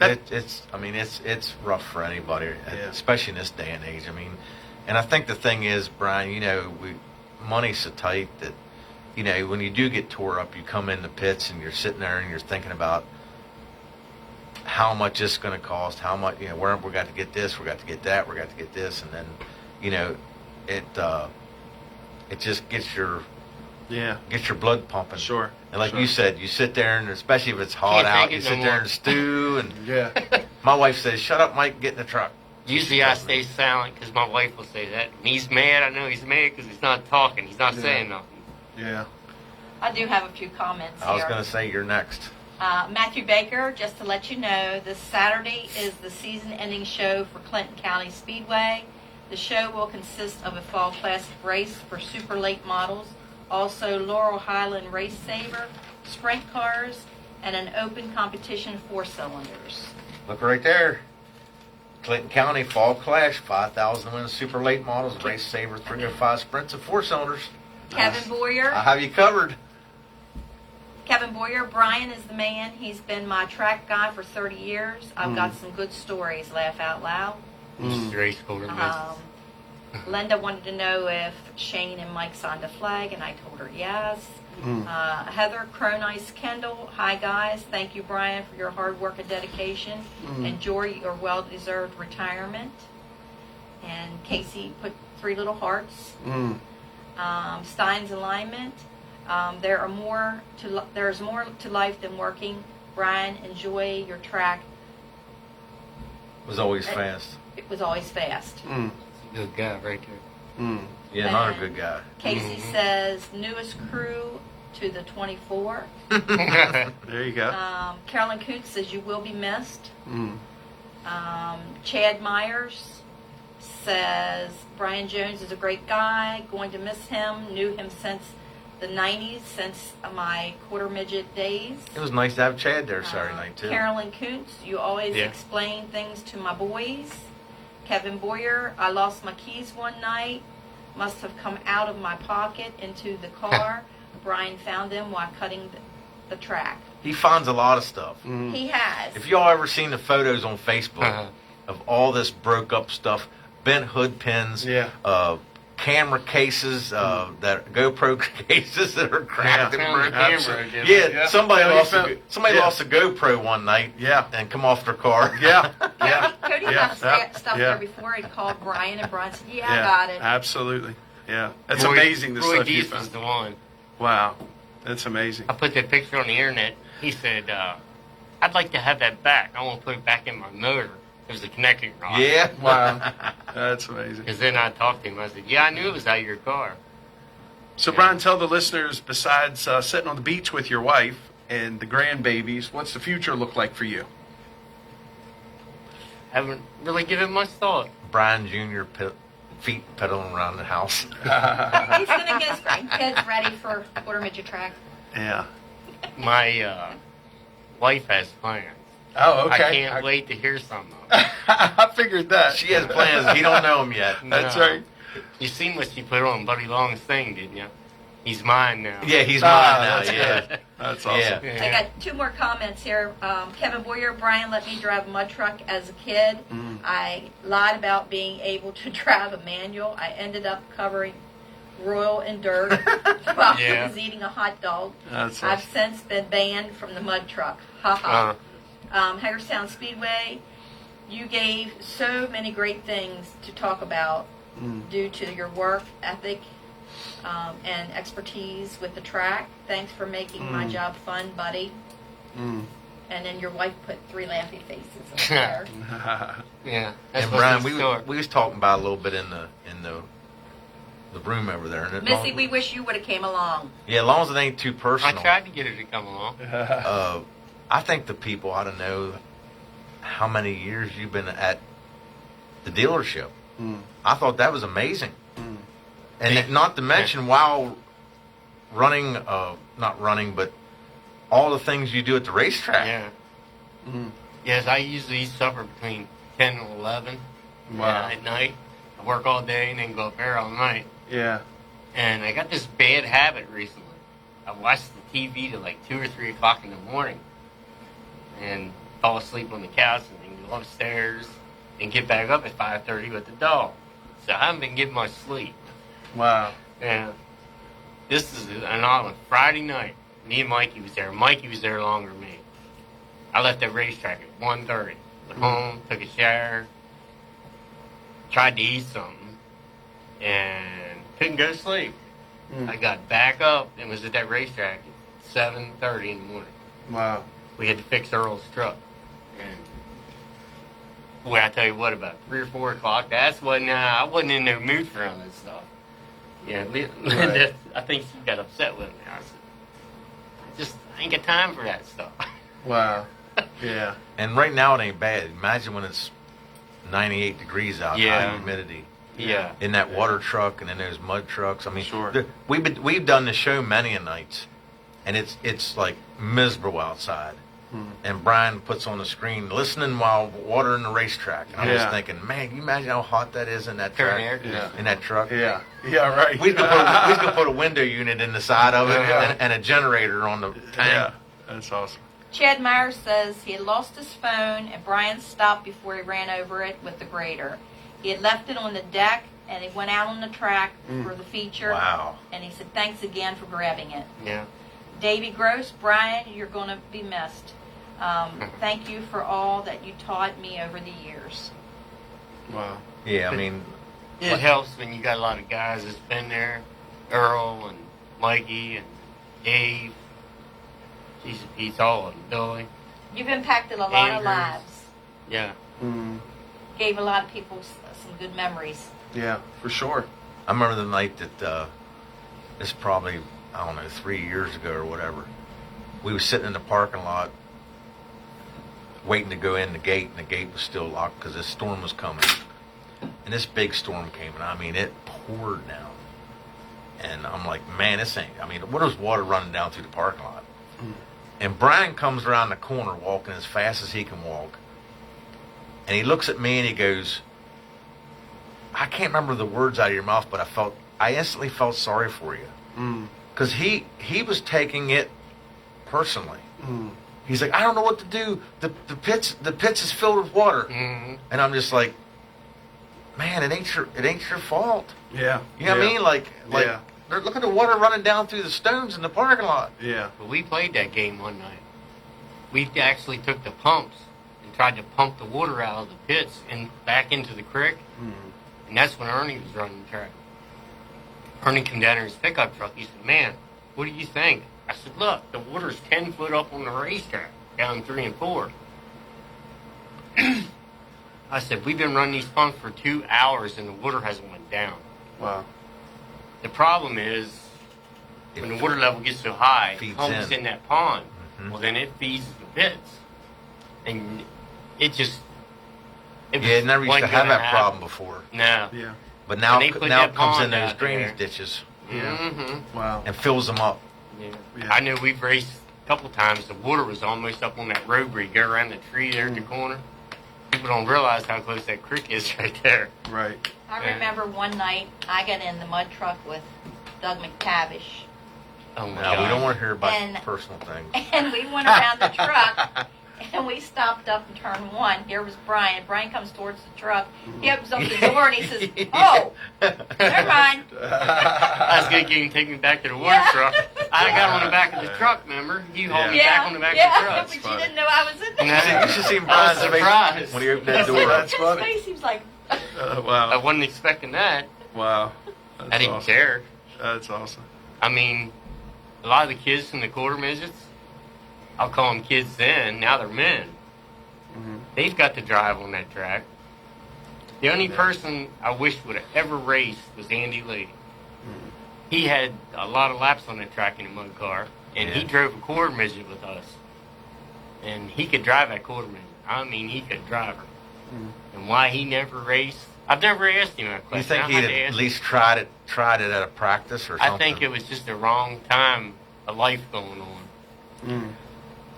It's rough for anybody, Yeah. especially in this day and age. I mean, and I think the thing is, Brian, you know, money's so tight that, you know, when you do get tore up, you come in the pits and you're sitting there and you're thinking about how much it's going to cost, how much, you know, where we got to get this, we got to get that, we got to get this, and then, you know, it it just gets your Yeah. blood pumping. Sure. And like Sure. you said, you sit there, and especially if it's hot Can't out, take you it sit no there more. and stew. And Yeah. my wife says, "Shut up, Mike. Get in the truck." Usually I stay silent because my wife will say that. When he's mad, I know he's mad because he's not talking. He's not Yeah. saying nothing. Yeah. I do have a few comments I was here. going to say you're next. Matthew Baker, just to let you know, this Saturday is the season-ending show for Clinton County Speedway. The show will consist of a fall classic race for super late models, also Laurel Highland Race Saver, sprint cars, and an open competition 4-cylinders. Look right there. Clinton County Fall Clash, 5,000 win super late models, race saver, 305 sprints, and 4-cylinders. Kevin Boyer. I have you covered. Kevin Boyer, Brian is the man. He's been my track guy for 30 years. I've got some good stories, laugh out loud. This is race quarter Linda wanted to know if Shane and Mike signed a flag, and I told her yes. Heather Cronice Kendall, hi guys. Thank you, Brian, for your hard work and dedication. Enjoy your well-deserved retirement. And Casey put 3 little hearts. Stein's alignment. There's more to life than working. Brian, enjoy your track. Was always fast. It was always fast. Good guy right there. Yeah, another And good guy. Casey says, newest crew to the 24. There you go. Carolyn Coots says, you will be missed. Chad Myers says, Brian Jones is a great guy. Going to miss him. Knew him since the 90s, since my quarter midget days. It was nice to have Chad there Saturday night, too. Carolyn Coots, you always Yeah. explain things to my boys. Kevin Boyer, I lost my keys one night. Must have come out of my pocket into the car. Brian found them while cutting the track. He finds a lot of stuff. He has. If y'all ever seen the photos on Facebook of all this broke up stuff, bent hood pins, Yeah. camera cases, that GoPro cases that are cracked Yeah. and broken. Absolutely. Yeah, Yeah. somebody Yeah, lost you a, found- somebody yeah. lost a GoPro one night. Yeah. And come off their car. Yeah. Yeah. Cody Yeah. left Yeah. stuff Yeah. there before. He called Brian, and Brian said, yeah, I got it. Absolutely. Yeah. That's Roy- amazing, the Roy stuff you Deese was found. the one. Wow. That's amazing. I put that picture on the internet. He said, I'd like to have that back. I want to put it back in my motor. It was a connecting rod. Yeah. Wow. That's amazing. Because then I talked to him. I said, yeah, I knew it was out of your car. So, Brian, tell the listeners, besides sitting on the beach with your wife and the grandbabies, what's the future look like for you? Haven't really given much thought. Brian Jr. Feet pedaling around the house. He's going to get his grandkids ready for quarter midget track. Yeah. My wife has plans. Oh, okay. I can't wait to hear some of them. I figured that. She has plans. He don't know them yet. That's No. right. You seen what she put on Buddy Long's thing, didn't you? He's mine now. Yeah, he's mine now. That's Yeah. good. That's awesome. Yeah. I got 2 more comments here. Kevin Boyer, Brian let me drive a mud truck as a kid. I lied about being able to drive a manual. I ended up covering Royal in dirt while he Yeah. was eating a hot dog. That's I've awesome. since been banned from the mud truck. Ha ha. Hagerstown Speedway, you gave so many great things to talk about due to your work ethic and expertise with the track. Thanks for making my job fun, buddy. And then your wife put 3 laughy faces in there. Yeah. That's And what Brian, we we was talking about it a little bit in the room over there. And Missy, we wish you would have came along. yeah, as long as it ain't too I personal. tried to get her to come along. I think the people ought to know how many years you've been at the dealership. I thought that was amazing. And not to mention while running, not running, but all the things you do at the racetrack. Yeah. Yes, I usually eat supper between 10 and 11 Wow. at night. I work all day and then go up there all night. Yeah. And I got this bad habit recently. I watch the TV till like 2 or 3 o'clock in the morning and fall asleep on the couch and then go upstairs and get back up at 5:30 with the dog. So I haven't been getting much sleep. Wow. Yeah. This is on Friday night. Me and Mikey was there. Mikey was there longer than me. I left that racetrack at 1:30. Went home, took a shower, tried to eat something, and couldn't go to sleep. I got back up and was at that racetrack at 7:30 in the morning. Wow. We had to fix Earl's truck. And boy, I tell you what, about 3 or 4 o'clock, that's when I wasn't in no mood for all this stuff. Yeah, Linda, I think she got upset with me. I said, I ain't got time for that stuff. Wow. Yeah. And right now it ain't bad. Imagine when it's 98 degrees out, Yeah. high humidity. Yeah. In that water truck and in those mud trucks. I mean, Sure. we've done the show many a nights, and it's like miserable outside. And Brian puts on the screen, listening while watering the racetrack. And I'm just thinking, man, can you imagine how hot that is in that truck? In that truck. Yeah. Yeah. Right. We could put a window unit in the side of it and a generator on the tank. Yeah. That's awesome. Chad Myers says he had lost his phone and Brian stopped before he ran over it with the grader. He had left it on the deck and he went out on the track for the feature. Wow. And he said, thanks again for grabbing it. Yeah. Davy Gross, Brian, you're going to be missed. Thank you for all that you taught me over the years. Wow. Yeah, I mean, It helps when you got a lot of guys that's been there. Earl and Mikey and Dave. Jesus, Pete's all of them. Billy. You've impacted a lot of Andrews. lives. Yeah. Gave a lot of people some good memories. Yeah, for sure. I remember the night that this is probably, I don't know, 3 years ago or whatever. We were sitting in the parking lot waiting to go in the gate, and the gate was still locked because this storm was coming. And this big storm came, and I mean, it poured down. And I'm like, man, this ain't, I mean, what is water running down through the parking lot? And Brian comes around the corner walking as fast as he can walk. And he looks at me and he goes, I can't remember the words out of your mouth, but I instantly felt sorry for you. Because he was taking it personally. He's like, I don't know what to do. The pits is filled with water. And I'm just like, man, it ain't your fault. Yeah. You know what I mean? Like look at the water running down through the stones in the parking lot. Yeah. But we played that game one night. We actually took the pumps and tried to pump the water out of the pits and back into the creek. And that's when Ernie was running the track. Ernie came down in his pickup truck. He said, man, what do you think? I said, look, the water's 10 foot up on the racetrack, down 3 and 4. I said, we've been running these pumps for 2 hours and the water hasn't went down. Wow. The problem is, when the water level gets so high, it pumps in that pond. Well, then it feeds the pits. And it just... It never used to have that problem before. No. Yeah. But now And they it put now that comes pond in those out drainage there. ditches Yeah. Wow. and fills them up. Yeah. Yeah. I know we've raced a couple times. The water was almost up on that road where you go around the tree there at the corner. People don't realize how close that creek is right there. Right. I remember one night I got in the mud truck with Doug McTavish. Oh my No, God. we don't want to hear about And- personal things. And we went around the truck, and we stopped up in turn 1. Here was Brian. Brian comes towards the truck. He opens up the door, and he says, oh, never mind. I was going to get him to take me back to the water truck. I got on the back of the truck, remember? You hauled me back on the back of the truck. But you didn't know I was in there. No. You should see I was Brian's face surprised. when he opened that door. That's His funny. face, he was like, I Wow. wasn't expecting that. Wow. That's I didn't awesome. care. That's awesome. I mean, a lot of the kids from the quarter midgets, I'll call them kids then, now they're men. They've got to drive on that track. The only person I wish would have ever raced was Andy Lee. He had a lot of laps on that track in a mud car, and he drove a quarter midget with us. And he could drive that quarter midget. I mean, he could drive her. And why he never raced, I've never asked him that question. You think I'll he'd have to at ask least tried it at a practice or something? I think it was just the wrong time of life going on.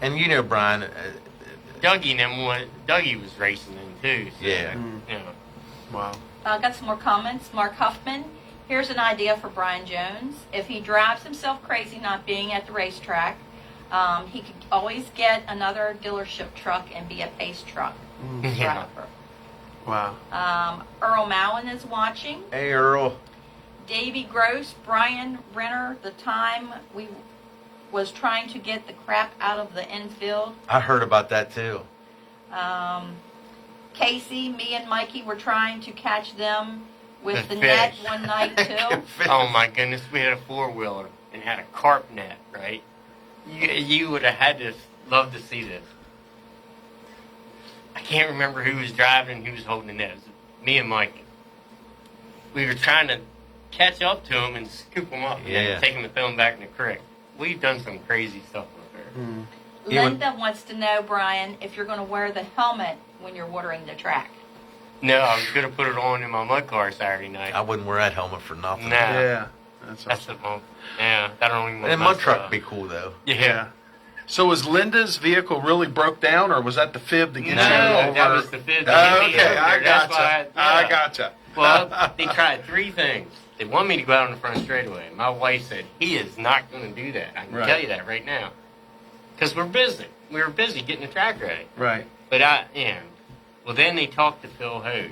And you know, Brian, Dougie and them, Dougie was racing them too. So, Yeah. You know. Wow. got some more comments. Mark Huffman, here's an idea for Brian Jones. If he drives himself crazy not being at the racetrack, he could always get another dealership truck and be a pace truck Yeah. driver. Wow. Earl Mallon is watching. hey Earl, Davy Gross, Brian Renner, the time we was trying to get the crap out of the infield. I heard about that too. Casey, me and Mikey were trying to catch them with The the net fish. one night too. Oh my goodness, we had a 4-wheeler and had a carp net, right? You would have had to love to see this. I can't remember who was driving and who was holding the net. It was me and Mike. We were trying to catch up to him and scoop him up and then take him and throw him back in the creek. We've done some crazy stuff up there. Linda wants to know, Brian, if you're going to wear the helmet when you're watering the track. No, I was going to put it on in my mud car Saturday night. I wouldn't wear that helmet for nothing. No. Yeah. That's That's awesome. the bump. Yeah, that don't even And mud truck would be cool though. Yeah. So was Linda's vehicle really broke down, or was that the fib to get No, you over? that was the fib. Oh, okay, I That's gotcha. why I gotcha. Well, they tried 3 things. They want me to go out on the front straightaway. My wife said, he is not going to do that. I can Right. tell you that right now. Because we're busy. We were busy getting the track ready. Right. But well, then they talked to Phil Hose.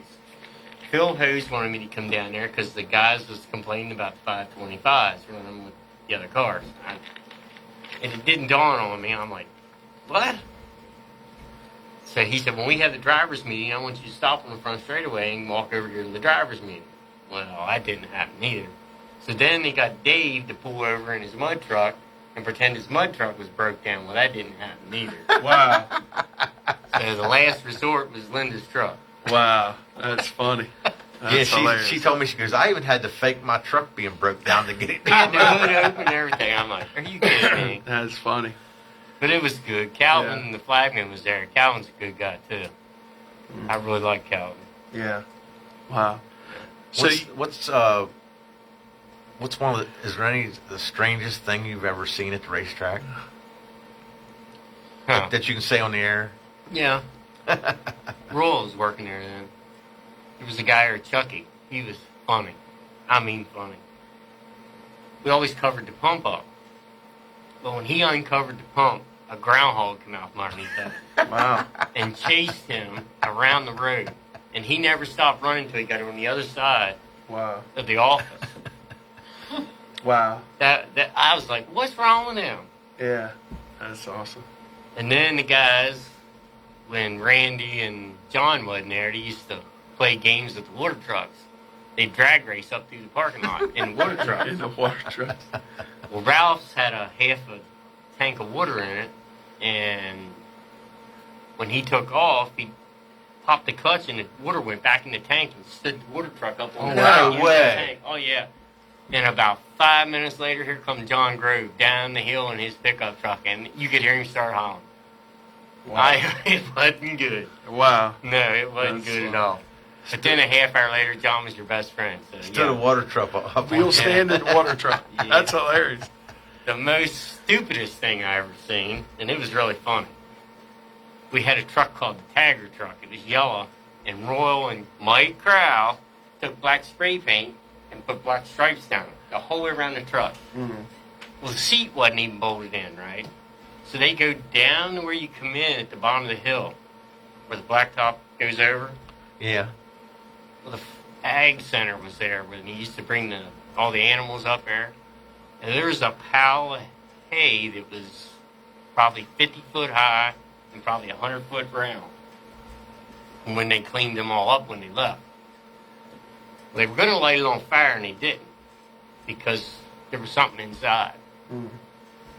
Phil Hose wanted me to come down there because the guys was complaining about the 525s running with the other cars. And it didn't dawn on me. I'm like, what? So he said, when we have the driver's meeting, I want you to stop on the front straightaway and walk over here to the driver's meeting. Well, that didn't happen either. So then they got Dave to pull over in his mud truck and pretend his mud truck was broke down. Well, that didn't happen either. Wow. So the last resort was Linda's truck. Wow. That's funny. That's hilarious. She told me, she goes, I even had to fake my truck being broke down to get it He had down. the hood open and everything. I'm like, are you kidding me? That's funny. But it was good. Calvin, Yeah. the flagman, was there. Calvin's a good guy, too. I really like Calvin. Yeah. Wow. So What's one of is there any the strangest thing you've ever seen at the racetrack Huh. that you can say on the air? Yeah. Royal was working there then. There was a guy there, Chucky. He was funny. I mean funny. We always covered the pump up. But when he uncovered the pump, a groundhog came out from underneath that wow. and chased him around the road. And he never stopped running until he got on the other side Wow. of the office. Wow. That I was like, what's wrong with him? Yeah. That's awesome. And then the guys, when Randy and John wasn't there, they used to play games with the water trucks. They'd drag race up through the parking lot in water trucks. In the water truck. Well, Ralph's had a half a tank of water in it, and when he took off, he popped the clutch and the water went back in the tank and stood the water truck up on the No side of way. the tank. Oh, yeah. And about 5 minutes later, here comes John Grove down the hill in his pickup truck, and you could hear him start hollering. Wow. It wasn't good. Wow. No, it wasn't That's good at funny. all. But then a half hour later, John was your best friend. So, Stood a water truck up. Wheel on standing water truck. Yeah. That's hilarious. The most stupidest thing I ever seen, and it was really funny. We had a truck called the Tagger truck. It was yellow, and Royal and Mike Crowell took black spray paint and put black stripes down it, the whole way around the truck. Mm-hmm. Well, the seat wasn't even bolted in, right? So they go down to where you come in at the bottom of the hill, where the blacktop goes over. Yeah. Well, the ag center was there when he used to bring all the animals up there. And there was a pile of hay that was probably 50 foot high and probably 100 foot round. And when they cleaned them all up when they left. They were going to light it on fire and they didn't because there was something inside. Mm-hmm.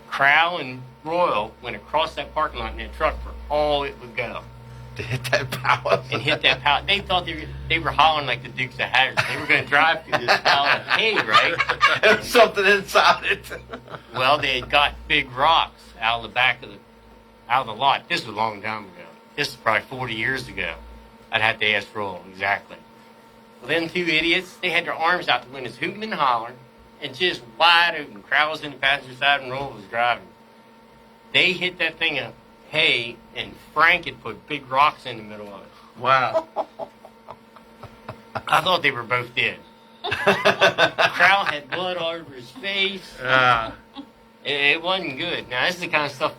Crowell and Royal went across that parking lot in that truck for all it would go. To hit that power. And hit that pile. They thought they were hollering like the Dukes of Hazzard. They were going to drive through this pile of hay, right? There's something inside it. Well, they had got big rocks out of the back of the lot. This was a long time ago. This is probably 40 years ago. I'd have to ask Royal exactly. Well, them 2 idiots, they had their arms out the windows, hooting and hollering, and just wide open. Crowd was in the passenger side and Royal was driving. They hit that thing of hay, and Frank had put big rocks in the middle of it. Wow. I thought they were both dead. Crowell had blood all over his face. It wasn't good. Now, this is the kind of stuff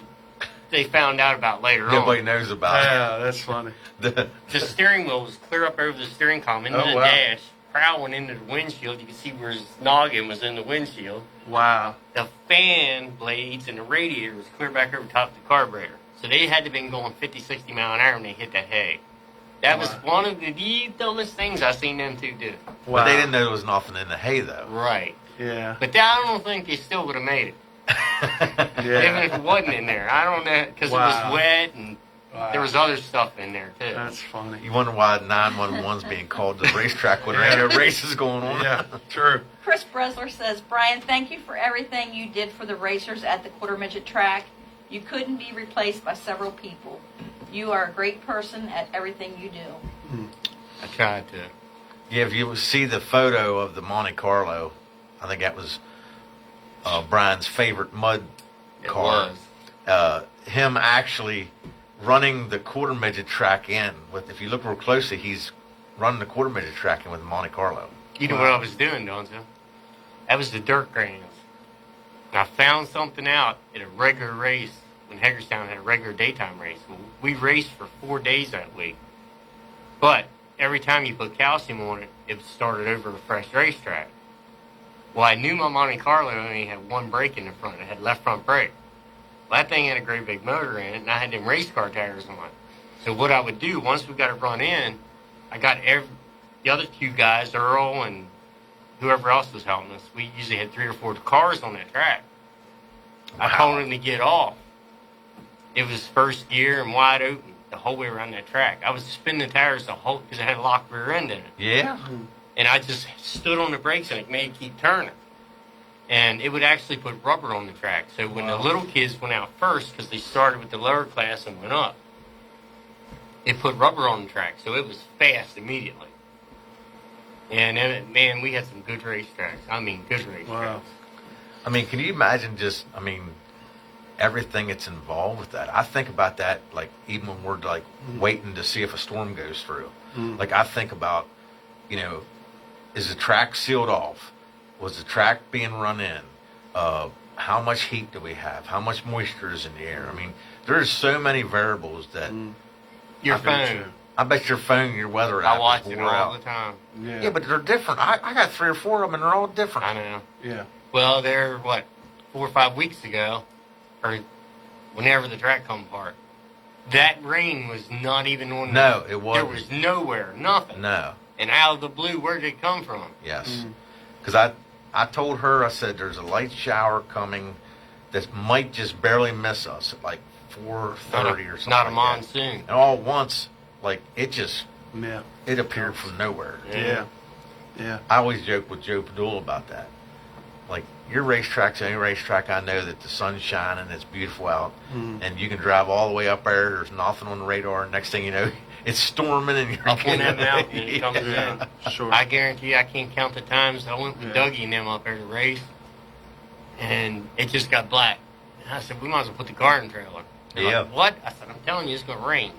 they found out about later Nobody on. knows about Yeah, that's funny. it. The steering wheel was clear up over the steering column into Oh, the wow. dash. Crowell went into the windshield. You could see where his noggin was in the windshield. Wow. The fan blades and the radiator was clear back over top of the carburetor. So they had to have been going 50, 60 mile an hour when they hit that hay. That was one of the dumbest things I seen them two do. But they didn't know there was nothing in the hay, though. Right. Yeah. But I don't think they still would have made it. Even if it wasn't in there. I don't know, because it was wet and there was other stuff in there, too. That's funny. You wonder why 911's being called to the racetrack when there ain't no races going on. Yeah, true. Chris Bresler says, Brian, thank you for everything you did for the racers at the quarter midget track. You couldn't be replaced by several people. You are a great person at everything you do. I tried to. Yeah, if you see the photo of the Monte Carlo, I think that was Brian's favorite mud car. It was. Him actually running the quarter midget track in with, if you look real closely, he's running the quarter midget track in with Monte Carlo. You know what I was doing, don't you? That was the dirt grounds. And I found something out at a regular race when Hagerstown had a regular daytime race. We raced for 4 days that week. But every time you put calcium on it, it started over a fresh racetrack. Well, I knew my Monte Carlo only had one brake in the front. It had left front brake. Well, that thing had a great big motor in it, and I had them race car tires on it. So what I would do, once we got it run in, I got the other two guys, Earl and whoever else was helping us. We usually had 3 or 4 cars on that track. I told them to get off. It was first gear and wide open the whole way around that track. I was spinning the tires the whole, because it had a locked rear end in it. Yeah. And I just stood on the brakes and it made it keep turning. And it would actually put rubber on the track. So when the little kids went out first, because they started with the lower class and went up, it put rubber on the track. So it was fast immediately. And then, man, we had some good racetracks. I mean, good racetracks. Wow. I mean, can you imagine just, everything that's involved with that? I think about that, like, even when we're, like, waiting to see if a storm goes through. Like, I think about, is the track sealed off? Was the track being run in? How much heat do we have? How much moisture is in the air? I mean, there's so many variables that... Your phone. I bet your phone, your weather I app watch is it wore all out. the time. Yeah, but they're different. I got 3 or 4 of them, and they're all different. I know. Yeah. Well, they're, 4 or 5 weeks ago, or whenever the track come apart, that rain was not even on No, it wasn't. There was nowhere, nothing. No. And out of the blue, where did it come from? Yes. Because I told her, I said, there's a light shower coming that might just barely miss us at like 4:30 or something. Not a like monsoon. that. And all at once, like, it just, Yeah. it appeared from nowhere. Yeah. Yeah. I always joke with Joe Padula about that. Like, your racetrack's the only racetrack I know that the sun's shining, it's beautiful out, and you can drive all the way up there, there's nothing on the radar, next thing you know, it's storming and you're Up on that mountain, it comes Yeah. in. Sure. I guarantee you, I can't count the times I went with Dougie and them up there to race, and it just got black. And I said, we might as well put the car in the trailer. They're Yeah. like, what? I said, I'm telling you, it's going to rain.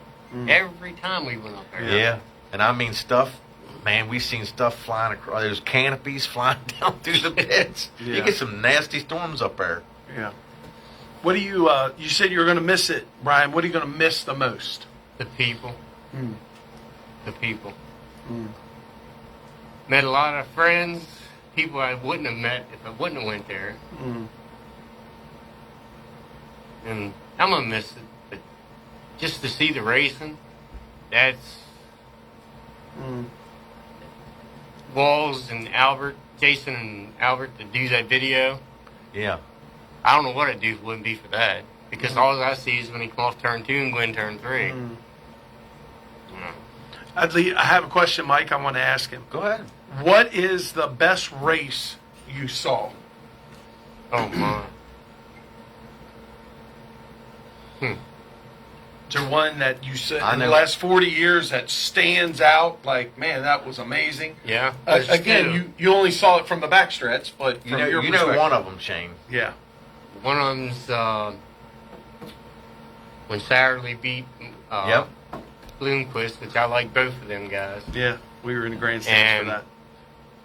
Every time we went up there. Yeah. And I mean stuff, man, we seen stuff flying across, there's canopies flying down through the pits. Yeah. You get some nasty storms up there. Yeah. What do you, you said you were going to miss it, Brian. What are you going to miss the most? The people. Mm. The people. Mm. Met a lot of friends, people I wouldn't have met if I wouldn't have went there. Mm. And I'm going to miss it. But just to see the racing, that's... Walls and Albert, Jason and Albert, to do that video. Yeah. I don't know what I'd do if it wouldn't be for that. Because all I see is when he come off turn 2 and go in turn 3. Yeah. I have a question, Mike, I want to ask him. Go ahead. What is the best race you saw? Oh, my. Is there one that you said I in the know. last 40 years that stands out? Like, man, that was amazing. Yeah. Again, you only saw it from the backstretch, but You from know, your you know perspective. one of them, Shane. Yeah. One of them's when Satterley beat Yep. Bloomquist, which I like both of them guys. Yeah. We were in the grandstands for And that.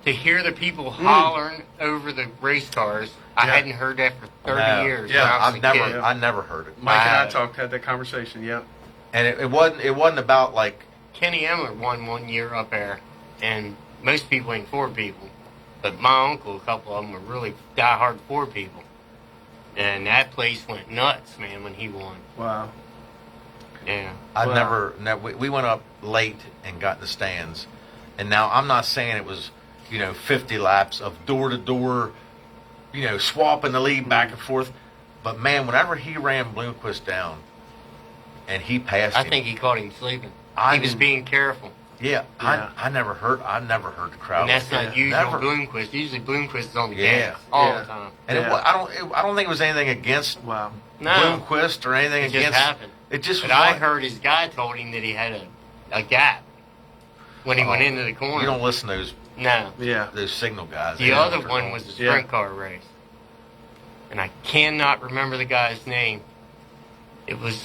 to hear the people hollering over the race cars, I Yeah. hadn't heard that for 30 No. years. Yeah, when I was a kid. I never heard it. Mike and I had that conversation, yeah. And it wasn't about like, Kenny Emler won one year up there, and most people ain't Ford people. But my uncle, a couple of them were really diehard Ford people. And that place went nuts, man, when he won. Wow. Yeah. We went up late and got in the stands, and now I'm not saying it was, 50 laps of door to door, swapping the lead back and forth, but man, whenever he ran Bloomquist down, and he passed I him, think he caught him sleeping. I He was didn't- being careful. yeah, I never heard the crowd. And that's like not that. usual Never. Bloomquist. Usually Bloomquist is on the Yeah. gas all Yeah. the time. And I don't think it was anything against Wow. No. Bloomquist or anything It just against. happened. It just But was I like- heard his guy told him that he had a gap when he went into the corner. You don't listen to those No. Yeah. signal guys. The They other don't- one was a Yeah. sprint car race. And I cannot remember the guy's name. It was,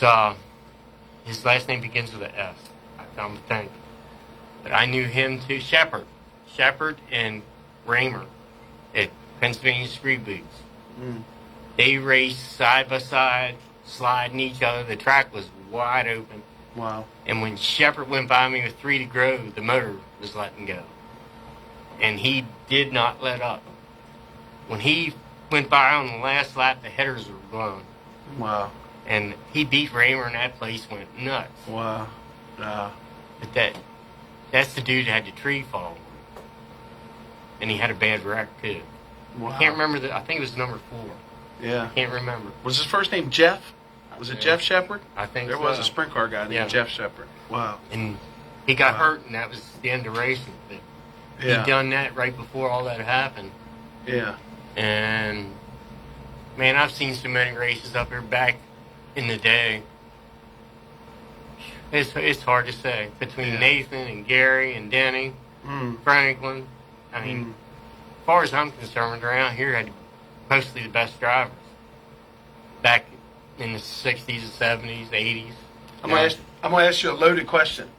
his last name begins with an S. I'm thinking. But I knew him too. Shepard and Raymer at Pennsylvania Speedways. They raced side by side, sliding each other. The track was wide open. Wow. And when Shepard went by me with 3 to go, the motor was letting go. And he did not let up. When he went by on the last lap, the headers were blown. Wow. And he beat Raymer, and that place went nuts. Wow. But that's the dude that had the tree fall. And he had a bad wreck, too. Wow. I can't remember I think it was number 4. Yeah. Can't remember. Was his first name Jeff? Was it Yeah. Jeff Shepard? I think There so. was a sprint car guy named Yeah. Jeff Shepard. Wow. And he got Wow. hurt, and that was the end of racing. But Yeah. he done that right before all that happened. Yeah. And man, I've seen so many races up here back in the day. It's hard to say between Yeah. Nathan and Gary and Denny, Franklin. I mean, as far as I'm concerned, around here had mostly the best drivers back in the 60s and 70s, 80s. I'm gonna ask you a loaded question.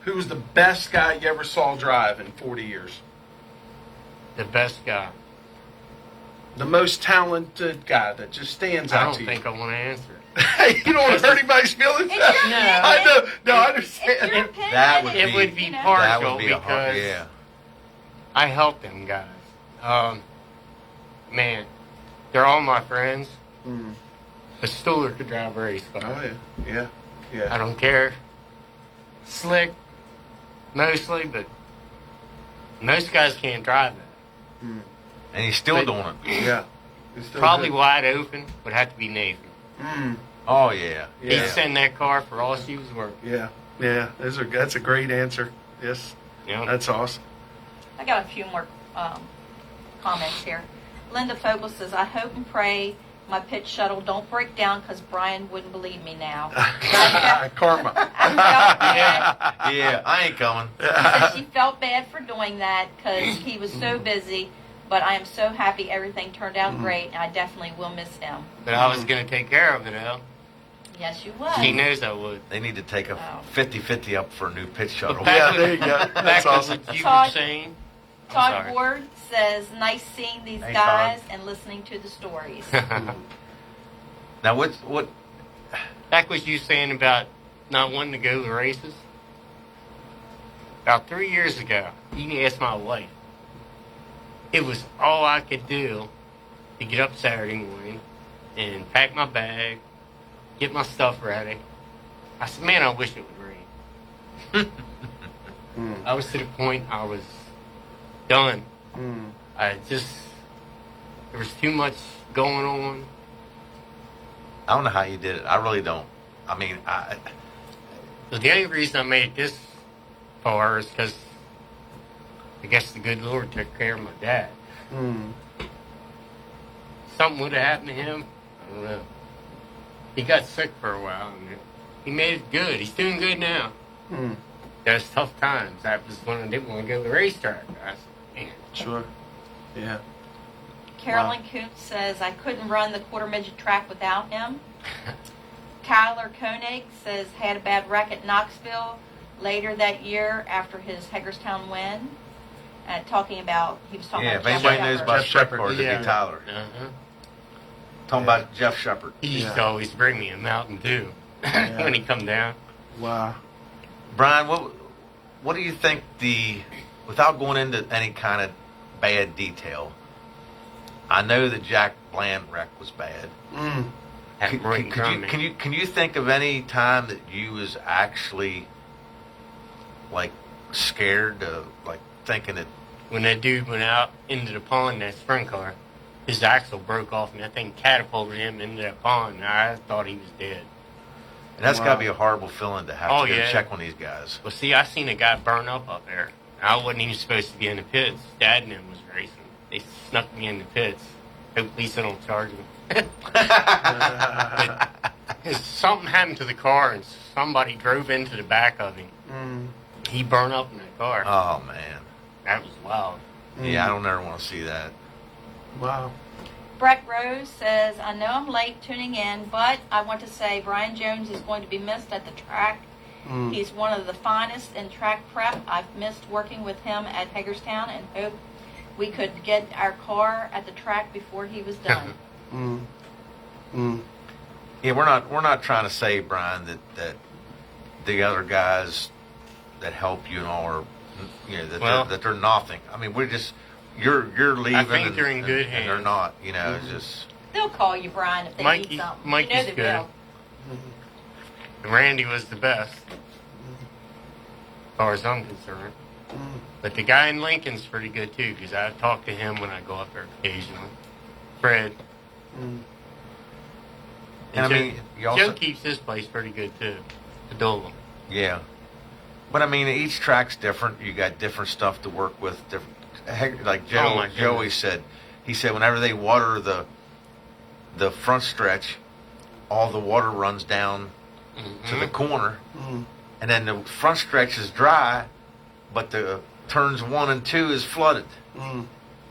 Who was the best guy you ever saw drive in 40 years? The best guy. The most talented guy that just stands I out don't to you. think I want to answer it. You don't want to hurt anybody's feelings? It's your opinion. I know. No, I It's understand. your opinion. That would It be- would be You know? That partial would be a because hard, yeah. I help them guys. Man, they're all my friends. A Stuhler could drive a race car. Oh, yeah. Yeah. I don't care. Slick, mostly, but most guys can't drive that. And he's still But- doing it. Yeah. It's still Probably good. wide open would have to be Nathan. Oh yeah. He'd Yeah. send that car for all she was worth. Yeah. Yeah. That's a great answer. Yes. You know? That's awesome. I got a few more comments here. Linda Fogel says, I hope and pray my pitch shuttle don't break down because Brian wouldn't believe me now. Karma. I felt bad. Yeah, I ain't coming. She said she felt bad for doing that because he was so busy, but I am so happy everything turned out great, and I definitely will miss him. But I was going to take care of it, Al. Yes, you will. She knows I would. They need to take a Wow. 50-50 up for a new pitch shuttle. But back Yeah, to- there you go. That's Back to awesome. what you Todd- were saying. I'm Todd sorry. Ward says, nice seeing these Hey, guys Todd. and listening to the stories. Now what? Back what you saying about not wanting to go to the races. About 3 years ago, you can ask my wife. It was all I could do to get up Saturday morning and pack my bag, get my stuff ready. I said, man, I wish it would rain. I was to the point I was done. There was too much going on. I don't know how you did it. I really don't. I mean, So the only reason I made it this far is because I guess the good Lord took care of my dad. Something would have happened to him. I don't know. He got sick for a while, and he made it good. He's doing good now. There's tough times. That was when I didn't want to go to the racetrack. I said, man. Sure. Yeah. Carolyn Kuntz says, I couldn't run the quarter midget track without him. Kyler Koenig says, had a bad wreck at Knoxville later that year after his Hagerstown win. Talking about, he was talking yeah. about If Jeff anybody knows Shepard. about Jeff Shepard. Shepard, it'd be Tyler. Uh-huh. Talking about Jeff Shepard. He used to always bring me a Mountain Dew when he come down. Wow. Brian, what do you think without going into any kind of bad detail? I know that Jack Bland wreck was bad. Have him right in front of me. Can you think of any time that you was actually like scared of, like thinking that? When that dude went out into the pond in that sprint car, his axle broke off and that thing catapulted him into that pond. And I thought he was dead. And that's got to be a horrible feeling to have to go yeah. check on these guys. Well, see, I seen a guy burn up there. I wasn't even supposed to be in the pits. Dad and him was racing. They snuck me in the pits. At least they don't charge me. But something happened to the car and somebody drove into the back of him. He burned up in that car. Oh man, That was wild. yeah, I don't ever want to see that. Wow. Brett Rose says, I know I'm late tuning in, but I want to say Brian Jones is going to be missed at the track. He's one of the finest in track prep. I've missed working with him at Hagerstown and hope we could get our car at the track before he was done. Yeah, we're not trying to say, Brian, that the other guys that help you and all are, that they're nothing. I mean, we're just you're leaving. I think they're in good and hands. they're not. It's just. They'll call you, Brian, if they need something. Mikey's you know they good. will. And Randy was the best, as far as I'm concerned. But the guy in Lincoln's pretty good too, because I talk to him when I go up there occasionally. Fred. And I mean, Joe keeps his place pretty good too. The Dolan. Yeah, but I mean, each track's different. You got different stuff to work with. Different, like Joey said. He said whenever they water the front stretch, all the water runs down to the corner, and then the front stretch is dry, but the turns 1 and 2 is flooded.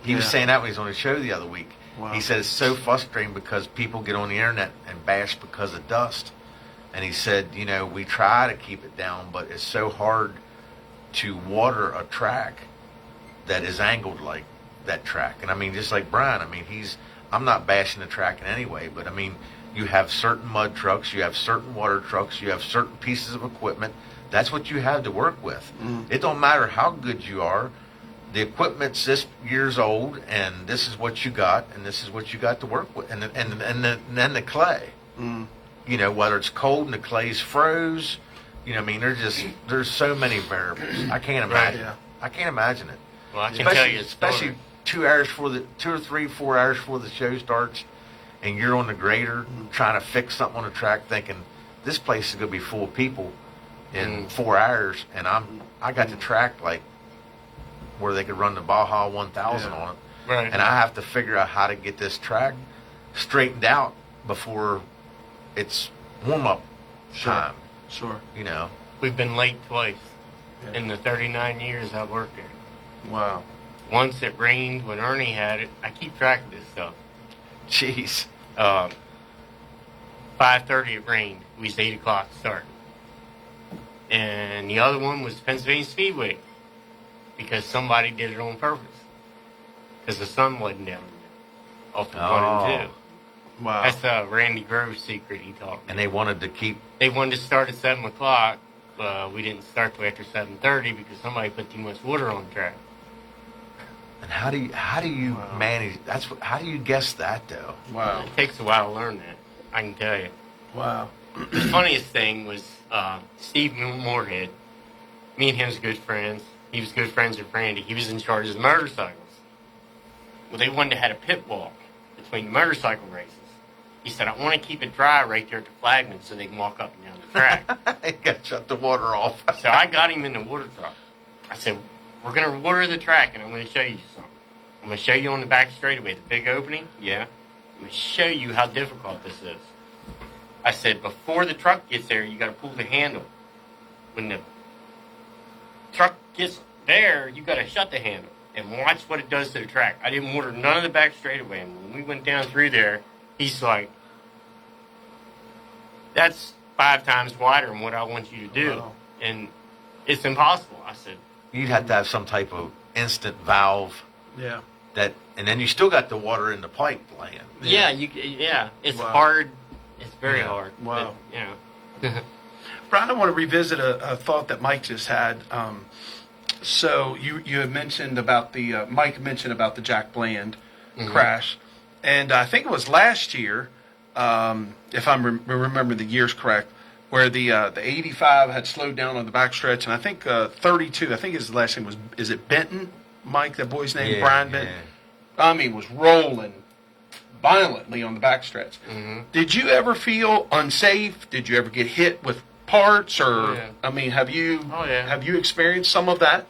He was saying that when he was on the show the other week. Wow. He said it's so frustrating because people get on the internet and bash because of dust. And he said, we try to keep it down, but it's so hard to water a track that is angled like that track. And I mean, just like Brian, I mean, I'm not bashing the track in any way, but I mean, you have certain mud trucks, you have certain water trucks, you have certain pieces of equipment. That's what you have to work with. It don't matter how good you are. The equipment's this years old, and this is what you got, and this is what you got to work with. And then the clay. Whether it's cold and the clay's froze, I mean, there's so many variables. I can't imagine. Yeah. I can't imagine it. Well, I can tell you, especially 2 or 3, 4 hours before the show starts, and you're on the grader trying to fix something on the track, thinking this place is going to be full of people in 4 hours, and I got the track like where they could run the Baja 1000 on it, Right. and I have to figure out how to get this track straightened out before it's warm up time. Sure. We've been late twice in the 39 years I've worked there. Wow. Once it rained when Ernie had it. I keep track of this stuff. Jeez. 5:30 it rained. We was 8 o'clock start. And the other one was Pennsylvania Speedway, because somebody did it on purpose. Because the sun wasn't down there. Off the 1 and 2. Wow. That's Randy Grove's secret he taught me. And they wanted to keep. They wanted to start at 7 o'clock. We didn't start till after 7:30 because somebody put too much water on the track. And how do you manage? How do you guess that though? Wow. It takes a while to learn that. I can tell you. Wow. The funniest thing was Steve Moorhead. Me and him was good friends. He was good friends with Randy. He was in charge of the motorcycles. Well, they wanted to have a pit walk between the motorcycle races. He said, I want to keep it dry right there at the flagman so they can walk up and down the track. They got to shut the water off. So I got him in the water truck. I said, we're going to water the track, and I'm going to show you something. I'm going to show you on the back straightaway, the big opening. Yeah. I'm going to show you how difficult this is. I said, before the truck gets there, you got to pull the handle. When the truck gets there, you got to shut the handle and watch what it does to the track. I didn't water none of the back straightaway. And when we went down through there, he's like, that's 5 times wider than what I want you to do. Wow. And it's impossible. I said, You'd have to have some type of instant valve Yeah. and then you still got the water in the pipe laying. yeah, it's Wow. hard. It's very Yeah. hard. Wow. But, Brian, I want to revisit a thought that Mike just had. So you had mentioned about the Mike mentioned about the Jack Bland crash, and I think it was last year if I'm remembering the years correct, where the 85 had slowed down on the backstretch, and I think 32. I think his last name is it Benton? Mike, that boy's name, Yeah, Brian Benton. I mean, was rolling violently on the backstretch. Mm-hmm. Did you ever feel unsafe? Did you ever get hit with parts, or Oh, yeah. I mean, have you Oh, yeah. have you experienced some of that?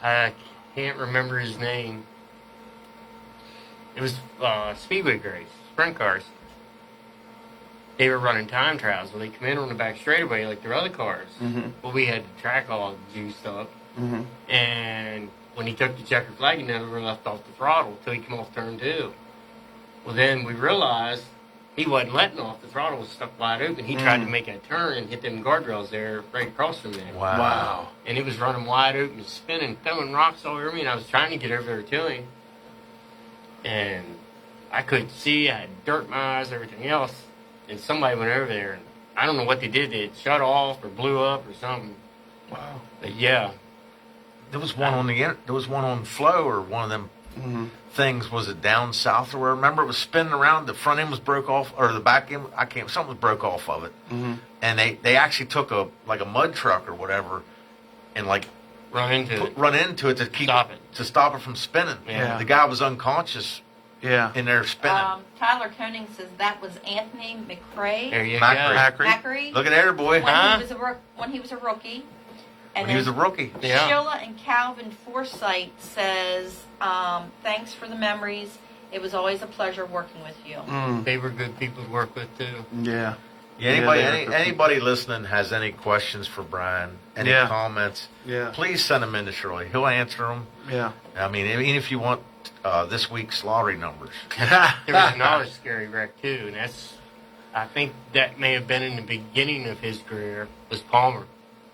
I can't remember his name. It was Speedway race, sprint cars. They were running time trials. Well, they come in on the back straightaway like their other cars. Mm-hmm. Well, we had the track all juiced up. Mm-hmm. And when he took the checker flag, he never left off the throttle until he came off turn 2. Well, then we realized he wasn't letting off. The throttle was stuck wide open. He tried to make a turn and hit them guardrails there right across from there. Wow. And it was running wide open, spinning, throwing rocks all over me, and I was trying to get over there to him. And I couldn't see. I had dirt in my eyes, everything else. And somebody went over there, and I don't know what they did. They shut off or blew up or something. Wow. But yeah, There was one on there was one on Flow, or one of them things. Was it down south or where? Remember, it was spinning around. The front end was broke off, or the back end. Something was broke off of it. Mm-hmm. And they actually took a mud truck or whatever, and run into it. run into it to stop it from spinning. Yeah. The guy was unconscious Yeah. in there spinning. Tyler Koenig says that was Anthony McCrae. There you Macri. go. Macri. Look at there, boy. When he was a rookie. And When he was a rookie. Yeah. Sheila and Calvin Forsythe says, thanks for the memories. It was always a pleasure working with you. Mm. They were good people to work with, too. Yeah. Yeah, Yeah, anybody listening has any questions for Brian, any Yeah. comments, Yeah. please send them in to Shirley. He'll answer them. Yeah. I mean, even if you want this week's lottery numbers. There was another scary wreck, too, and I think that may have been in the beginning of his career, was Palmer.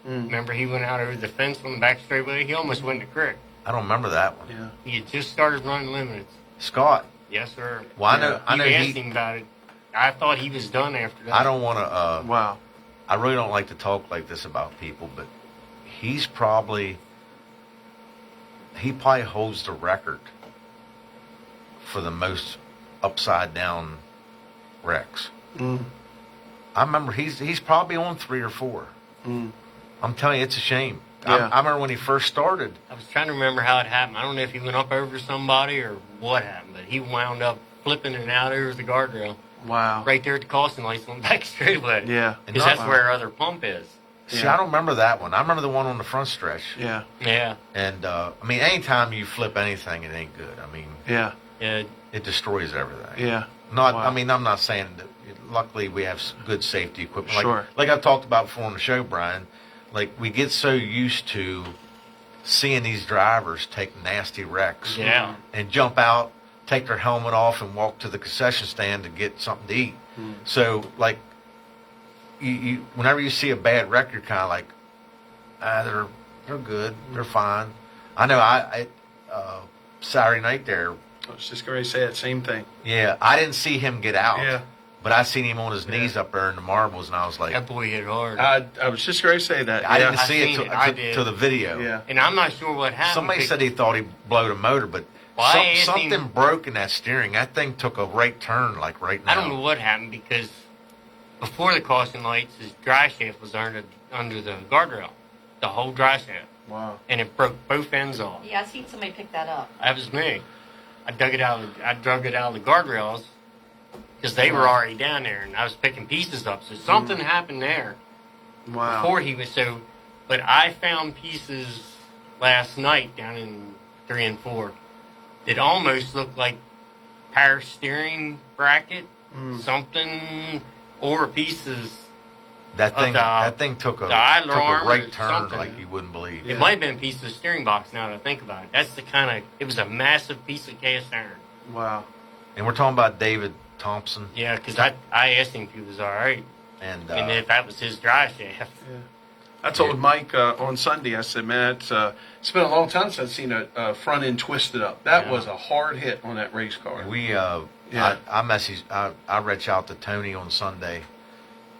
Remember, he went out over the fence on the back straightaway? He almost went in the creek. I don't remember that one. Yeah. He had just started running limiteds. Scott. Yes, sir. Well, I know You asked him about it. I thought he was done after that. I don't want to. Wow. I really don't like to talk like this about people, but he probably holds the record for the most upside down wrecks. Mm. I remember he's probably on 3 or 4. Mm. I'm telling you, it's a shame. Yeah. I remember when he first started. I was trying to remember how it happened. I don't know if he went up over somebody or what happened, but he wound up flipping it out over the guardrail. Wow. Right there at the caution lights on the back straightaway. Yeah. Because that's where our other pump is. See, Yeah. I don't remember that one. I remember the one on the front stretch. Yeah. Yeah. And I mean, anytime you flip anything, it ain't good. I mean, Yeah. Yeah. it destroys everything. Yeah. Not. Wow. I mean, I'm not saying that. Luckily, we have good safety equipment. Like, Sure. Like I've talked about before on the show, Brian. Like we get so used to seeing these drivers take nasty wrecks. Yeah. And jump out, take their helmet off, and walk to the concession stand to get something to eat. So, like, you whenever you see a bad wreck, you're kind of like, they're good, they're fine. I know. I Saturday night there. I was just going to say that same thing. Yeah, I didn't see him get out. Yeah. But I seen him on his knees up there in the marbles, and I was like, That boy hit hard. I was just going to say that. I yeah. didn't see I it seen it. I did. till the video. Yeah. And I'm not sure what happened. Somebody because- said he thought he blowed a motor, but Well, I asked something him- broke in that steering. That thing took a right turn, like right now. I don't know what happened because before the caution lights, his dry shaft was under the guardrail, the whole dry shaft, Wow. and it broke both ends off. Yeah, I seen somebody pick that up. That was me. I drug it out of the guardrails because they were already down there, and I was picking pieces up. So something happened there Wow. before he was so. But I found pieces last night down in 3 and 4 that almost looked like power steering bracket, something, or pieces. That thing, the- that thing took a the idler arm or right turn something. like you wouldn't believe. It might have been pieces of steering box now that I think about it. That's the kind of, it was a massive piece of cast iron. Wow. And we're talking about David Thompson, Yeah, because I asked him if he was all right, and and if that was his dry shaft. I told Mike on Sunday, I said, man, it's been a long time since I've seen a front end twisted up. That Yeah. was a hard hit on that race car. we Yeah. I reached out to Tony on Sunday,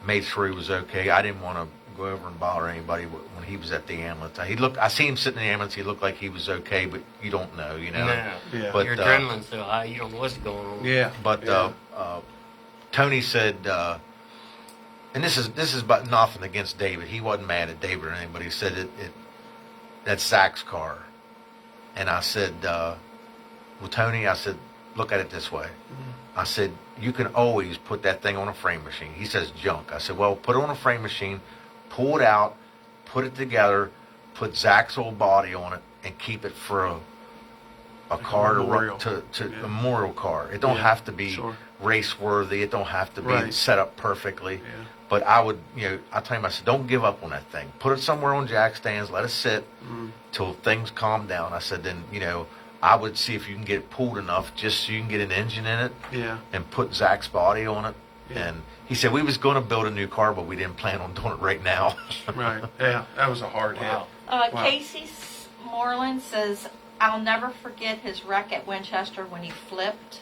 made sure he was okay. I didn't want to go over and bother anybody when he was at the ambulance. I seen him sitting in the ambulance. He looked like he was okay, but you don't know, you know. No. Yeah. But, Your adrenaline's so high, you don't know what's going on. Yeah. But Yeah. Tony said, and this is but nothing against David. He wasn't mad at David or anybody. He said that's Zach's car. And I said, well, Tony, I said, look at it this way. I said, you can always put that thing on a frame machine. He says junk. I said, well, put it on a frame machine, pull it out, put it together, put Zach's old body on it, and keep it for a car memorial. to Yeah. a memorial car. It don't Yeah, have to be sure. race worthy. It don't have to be Right. set up perfectly. Yeah. But I would, I tell him, I said, don't give up on that thing. Put it somewhere on jack stands. Let it sit till things calm down. I said, then, I would see if you can get it pulled enough just so you can get an engine in it Yeah. and put Zach's body on it. Yeah. And he said, we was going to build a new car, but we didn't plan on doing it right now. Right. Yeah. That was a hard hit. Wow. Wow. Casey Moreland says, I'll never forget his wreck at Winchester when he flipped.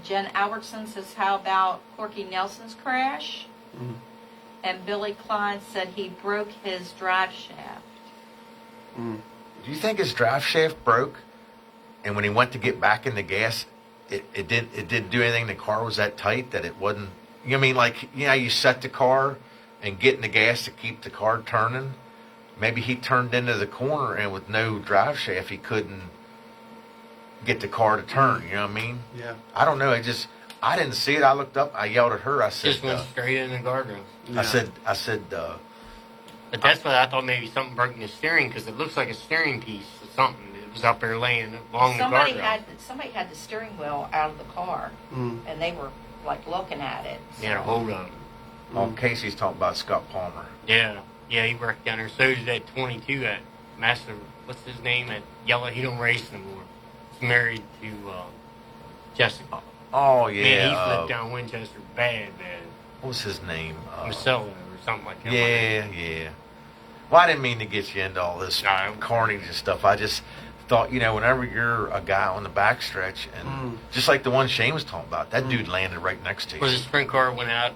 Jen Albertson says, how about Corky Nelson's crash? And Billy Klein said he broke his drive shaft. Do you think his drive shaft broke? And when he went to get back in the gas, it didn't do anything? The car was that tight that it wasn't. You set the car and get in the gas to keep the car turning. Maybe he turned into the corner and with no drive shaft, he couldn't get the car to turn. You know what I mean? Yeah. I don't know. I didn't see it. I looked up. I yelled at her. I said, Just went straight in the guardrail. I said, But that's why I thought maybe something broke in the steering, because it looks like a steering piece or something. It was up there laying along Somebody the guardrail. had the steering wheel out of the car, and they were like looking at it. So. Yeah, hold up. Casey's talking about Scott Palmer. Yeah, he worked down there. So did that 22 at Master, what's his name, at Yellow. He don't race anymore. He's married to Jessica. Oh yeah. Man, he flipped down Winchester bad. What was his name? Marcelo or something like that. Yeah. Well, I didn't mean to get you into all this No. carnage and stuff. I just thought, whenever you're a guy on the backstretch, and just like the one Shane was talking about, that dude landed right next to you. Was the sprint car went out?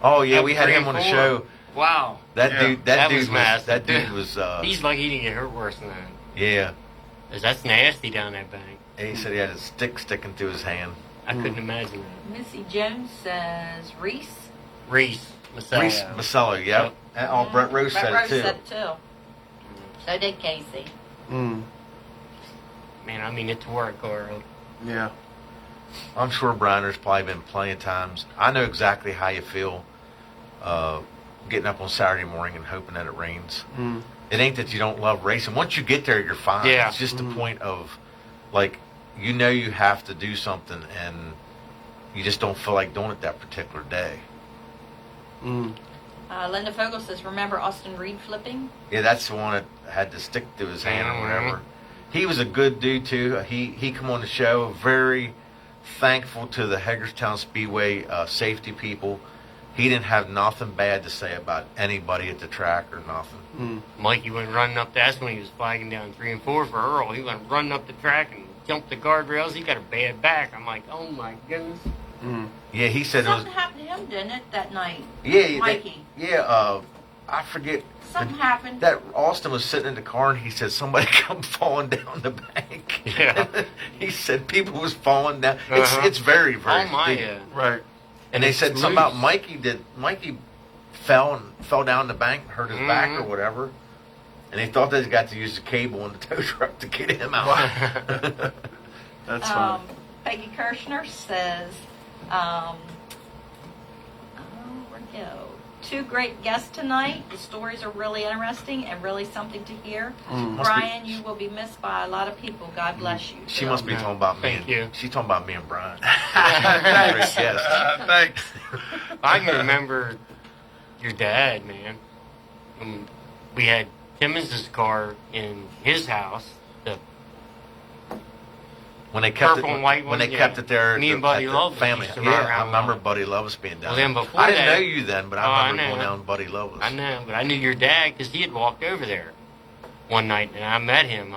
Oh yeah, we had 3 him and on the 4. show. Wow. That Yeah. dude, That dude was massive. that dude was. He's lucky he didn't get hurt worse than that. Yeah. 'Cause that's nasty down that bank. And he said he had a stick sticking through his hand. I couldn't imagine that. Missy Jones says Reese. Reese. Marcelo. Reese Masello, yep. Yep. And, Brett Rose Brett said Rose it too. said it too. So did Casey. Man, I mean, it's work, Carl. Yeah. I'm sure, Brian, there's probably been plenty of times. I know exactly how you feel getting up on Saturday morning and hoping that it rains. It ain't that you don't love racing. Once you get there, you're fine. Yeah. It's just the point of, like, you have to do something, and you just don't feel like doing it that particular day. Linda Fogel says, remember Austin Reed flipping? Yeah, that's the one that had to stick to his hand or Mhm. whatever. He was a good dude, too. He come on the show, very thankful to the Hagerstown Speedway safety people. He didn't have nothing bad to say about anybody at the track or nothing. Mikey went running up. That's when he was flagging down 3 and 4 for Earl. He went running up the track and jumped the guardrails. He got a bad back. I'm like, oh my goodness. Yeah, he said Something it was. happened to him, didn't it, that night? Yeah, Mikey. I forget. Something happened. That Austin was sitting in the car and he said somebody come falling down the bank. Yeah. He said people was falling down. Uh-huh. It's very, very Oh my. steep. Right. And they it's said something about loose. Mikey fell down the bank and hurt his back or whatever. And they thought they got to use the cable in the tow truck to get him out. That's fun. Peggy Kirshner says, where'd it go? 2 great guests tonight. The stories are really interesting and really something to hear. Brian, you will be missed by a lot of people. God bless you. She must be talking about me. Thank you. She's talking about me and Brian. Great guest. Thanks. I can remember your dad, man. We had Timmons' car in his house. The When they kept purple it, and white when one, they yeah. kept it there, Me at and the- Buddy at the Loveless family. used to Yeah, run I around remember a lot. Buddy Loveless being down Well, there. then before I didn't that- know you then, but Oh, I I remember going know. down with Buddy Loveless. I know, but I knew your dad because he had walked over there one night, and I met him.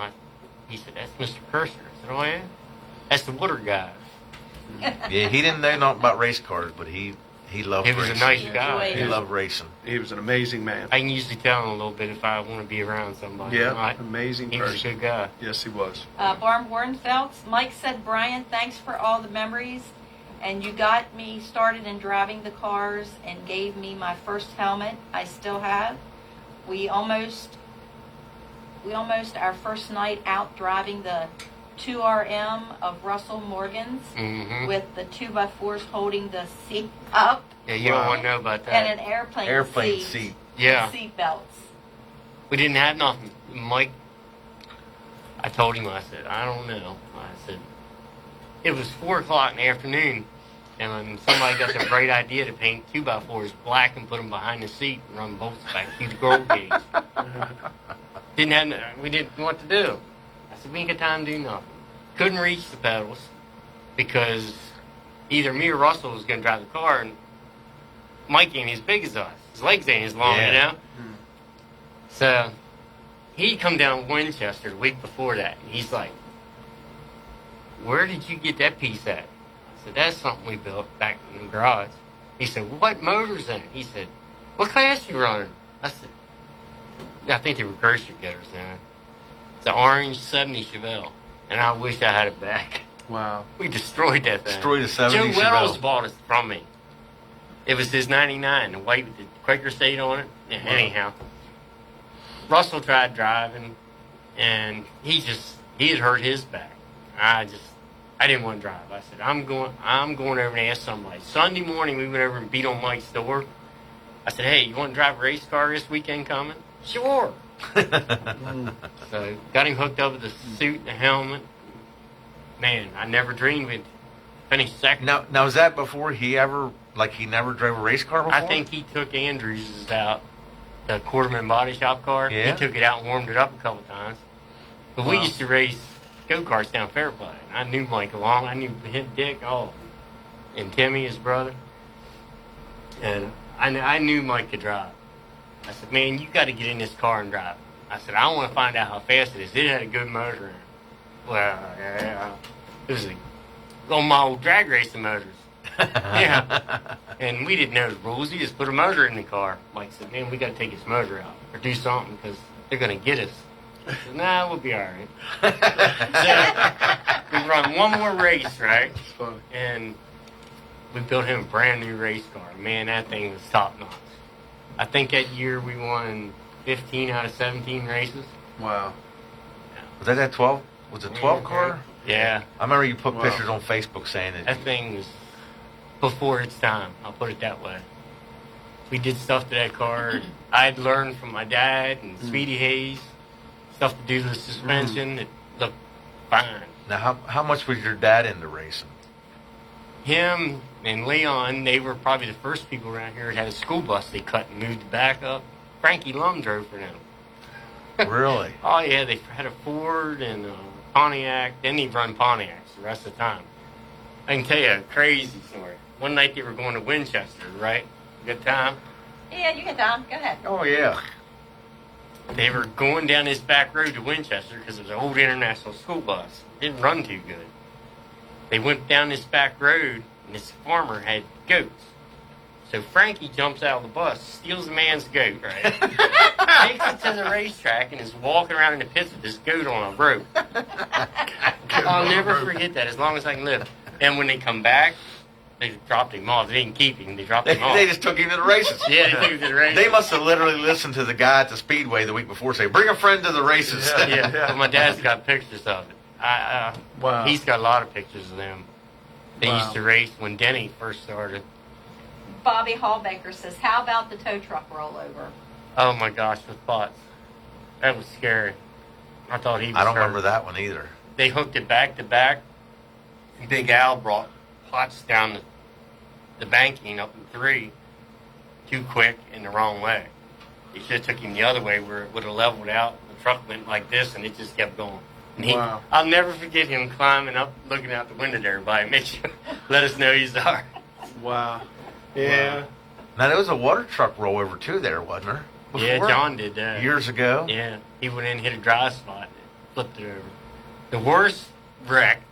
He said, "That's Mr. Cursor." I said, "Oh yeah, that's the water guy." Yeah, he didn't know nothing about race cars, but he loved He was a racing. nice He guy. enjoyed He loved racing. He was an amazing man. I can usually tell him a little bit if I want to be around somebody. Yeah, Right? amazing He was a person. good guy. Yes, he was. Barb Warrenfeldt, Mike said, Brian, thanks for all the memories And you got me started in driving the cars and gave me my first helmet. I still have. We almost our first night out driving the 2RM of Russell Morgan's with the 2x4s holding the seat up. Yeah, you don't want to know about that. And an airplane seat. Yeah. Seat belts. We didn't have nothing. Mike, I told him, I said, I don't know. I said, it was 4 o'clock in the afternoon, and when somebody got the great idea to paint 2x4s black and put them behind the seat and run bolts back through the roll cage. We didn't know what to do. I said, we ain't got time to do nothing. Couldn't reach the pedals because either me or Russell was going to drive the car, and Mike ain't as big as us. His legs ain't as long, you know? So he come down Winchester the week before that, and he's like, where did you get that piece at? I said, that's something we built back in the garage. He said, what motor's in it? He said, what class you running? I said, I think they were grocery getters then. It's an orange 70 Chevelle, and I wish I had it back. Wow. We destroyed that thing. Destroyed a 70 Joe Wells Chevelle. bought it from me. It was his 99, the white with the Quaker state on it. Yeah, anyhow, Russell tried driving, and he had hurt his back. I didn't want to drive. I said, I'm going over and ask somebody. Sunday morning, we went over and beat on Mike's door. I said, hey, you want to drive a race car this weekend coming? Sure. So got him hooked up with the suit and the helmet. Man, I never dreamed we'd finish second. Now was that before he never drove a race car before? I think he took Andrews's out, the Quarterman Body Shop car. Yeah. He took it out and warmed it up a couple times. But we used to race go-karts down Fairplay. I knew Mike along. I knew him, Dick, and Timmy, his brother. And I knew Mike could drive. I said, man, you got to get in this car and drive. I said, I want to find out how fast it is. It had a good motor in it. Well, yeah. It was on my old drag racing motors. Yeah. And we didn't know the rules. He just put a motor in the car. Mike said, man, we got to take his motor out or do something because they're going to get us. I said, nah, we'll be all right. So we run one more race, right? And we built him a brand new race car. Man, that thing was top notch. I think that year we won 15 out of 17 races. Wow. Was that 12? Was it 12 car? Yeah. I remember you put pictures on Facebook saying that. That thing was before its time. I'll put it that way. We did stuff to that car. I'd learned from my dad and Speedy Hayes, stuff to do to the suspension. It looked fine. Now, how much was your dad into racing? Him and Leon, they were probably the first people around here that had a school bus they cut and moved the back up. Frankie Lum drove for them. Really? Oh, yeah, they had a Ford and a Pontiac. Then they'd run Pontiacs the rest of the time. I can tell you a crazy story. One night they were going to Winchester, right? Good time? Yeah, you can Tom. Go ahead. Oh, yeah. They were going down this back road to Winchester because it was an old international school bus. It didn't run too good. They went down this back road, and this farmer had goats. So Frankie jumps out of the bus, steals the man's goat, right? Takes it to the racetrack, and is walking around in the pits with this goat on a rope. I'll never forget that as long as I can live. And when they come back, they dropped him off. They didn't keep him. They dropped him off. They just took him to the races. Yeah, they took him to the races. They must have literally listened to the guy at the Speedway the week before say, bring a friend to the races. Yeah. But my dad's got pictures of it. Wow. He's got a lot of pictures of them. They Wow. used to race when Denny first started. Bobby Hallbaker says, how about the tow truck rollover? Oh my gosh, with pots. That was scary. I thought he was I don't hurt. remember that one either. They hooked it back to back. Big Al brought pots down the banking up in 3 too quick and the wrong way. He should have took him the other way where it would have leveled out. The truck went like this and it just kept going. And Wow. I'll never forget him climbing up, looking out the window there, everybody. Make sure, let us know he's all right. Wow. Yeah. Now, there was a water truck rollover too there, wasn't there? Yeah, Before? John did that. Years ago? Yeah, he went in and hit a dry spot and flipped it over. The worst wreck,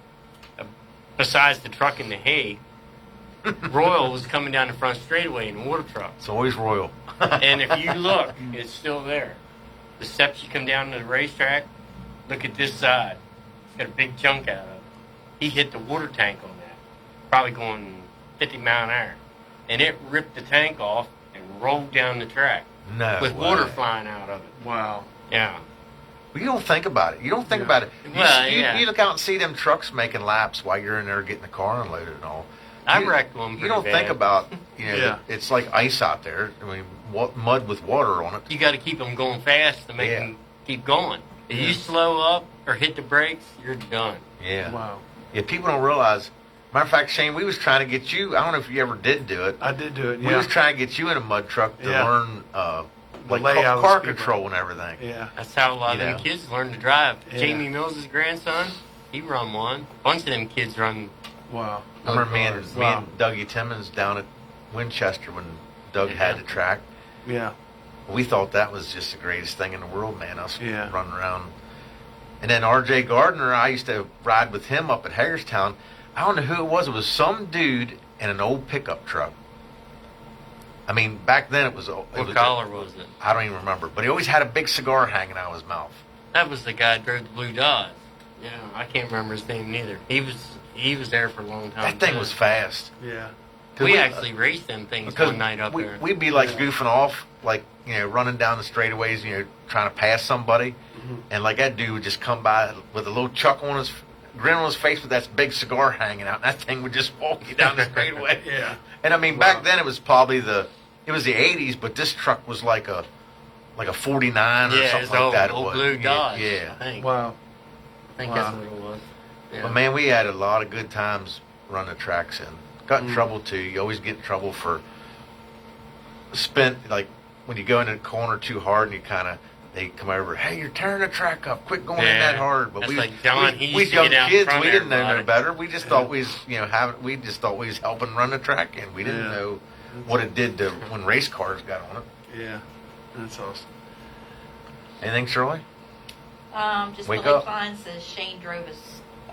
besides the truck in the hay, Royal was coming down the front straightaway in a water truck. It's always Royal. And if you look, it's still there. The steps you come down to the racetrack, look at this side. It's got a big chunk out of it. He hit the water tank on that. Probably going 50 mph, and it ripped the tank off and rolled down the track No with way. water flying out of it. Wow. Yeah. Well, you don't think about it. You don't think Yeah. about it. Well, You yeah. look out and see them trucks making laps while you're in there getting the car unloaded and all. I You- wrecked one You pretty don't bad. think about, you know, Yeah. it's like ice out there. I mean, mud with water on it. You got to keep them going fast to make Yeah. them keep going. If Yeah. you slow up or hit the brakes, you're done. Yeah. Wow. Yeah, people don't realize. Matter of fact, Shane, we was trying to get you. I don't know if you ever did do it. I did do it. We Yeah. was trying to get you in a mud truck to Yeah. learn like layout of car Speedway. control and everything. Yeah. That's how a lot You of know. them kids learn to drive. Yeah. Jamie Mills' grandson, he run one. A bunch of them kids run. Wow. I remember me cars. and Wow. Dougie Timmons down at Winchester when Doug had Yeah. the track. Yeah. We thought that was just the greatest thing in the world, man. Us Yeah. running around. And then R.J. Gardner, I used to ride with him up at Hagerstown. I don't know who it was. It was some dude in an old pickup truck. I mean, back then it was. What color was it? I don't even remember. But he always had a big cigar hanging out of his mouth. That was the guy that drove the Blue Dodge. Yeah, I can't remember his name neither. He was there for a long time. That thing too. was fast. Yeah. 'Cause We actually raced them things because one night up there. we'd be like goofing off, like, you know, running down the straightaways, you know, trying to pass somebody. Mm-hmm. And like that dude would just come by with a little chuckle on his grin on his face with that big cigar hanging out, and that thing would just walk you down the straightaway. Yeah. And I mean, back then it was probably the 80s, but this truck was like a 49 or yeah, something it's like old, that. It old was. Blue Dodge. Yeah. I think. Wow. I think Wow. that's what it was. Yeah. But man, we had a lot of good times running tracks in. Got in trouble too. You always get in trouble for like when you go into the corner too hard and you kind of they come over. Hey, you're tearing the track up. Quit going in Yeah. that hard. But That's we, like John, he we used to young get out in kids. front We of didn't know no everybody. better. We just thought we was we just thought we was helping run the track, and we didn't Yeah. know what it did to when race cars got on it. Yeah. That's awesome. Anything, Shirley? Just Wake Billy up. Klein says Shane drove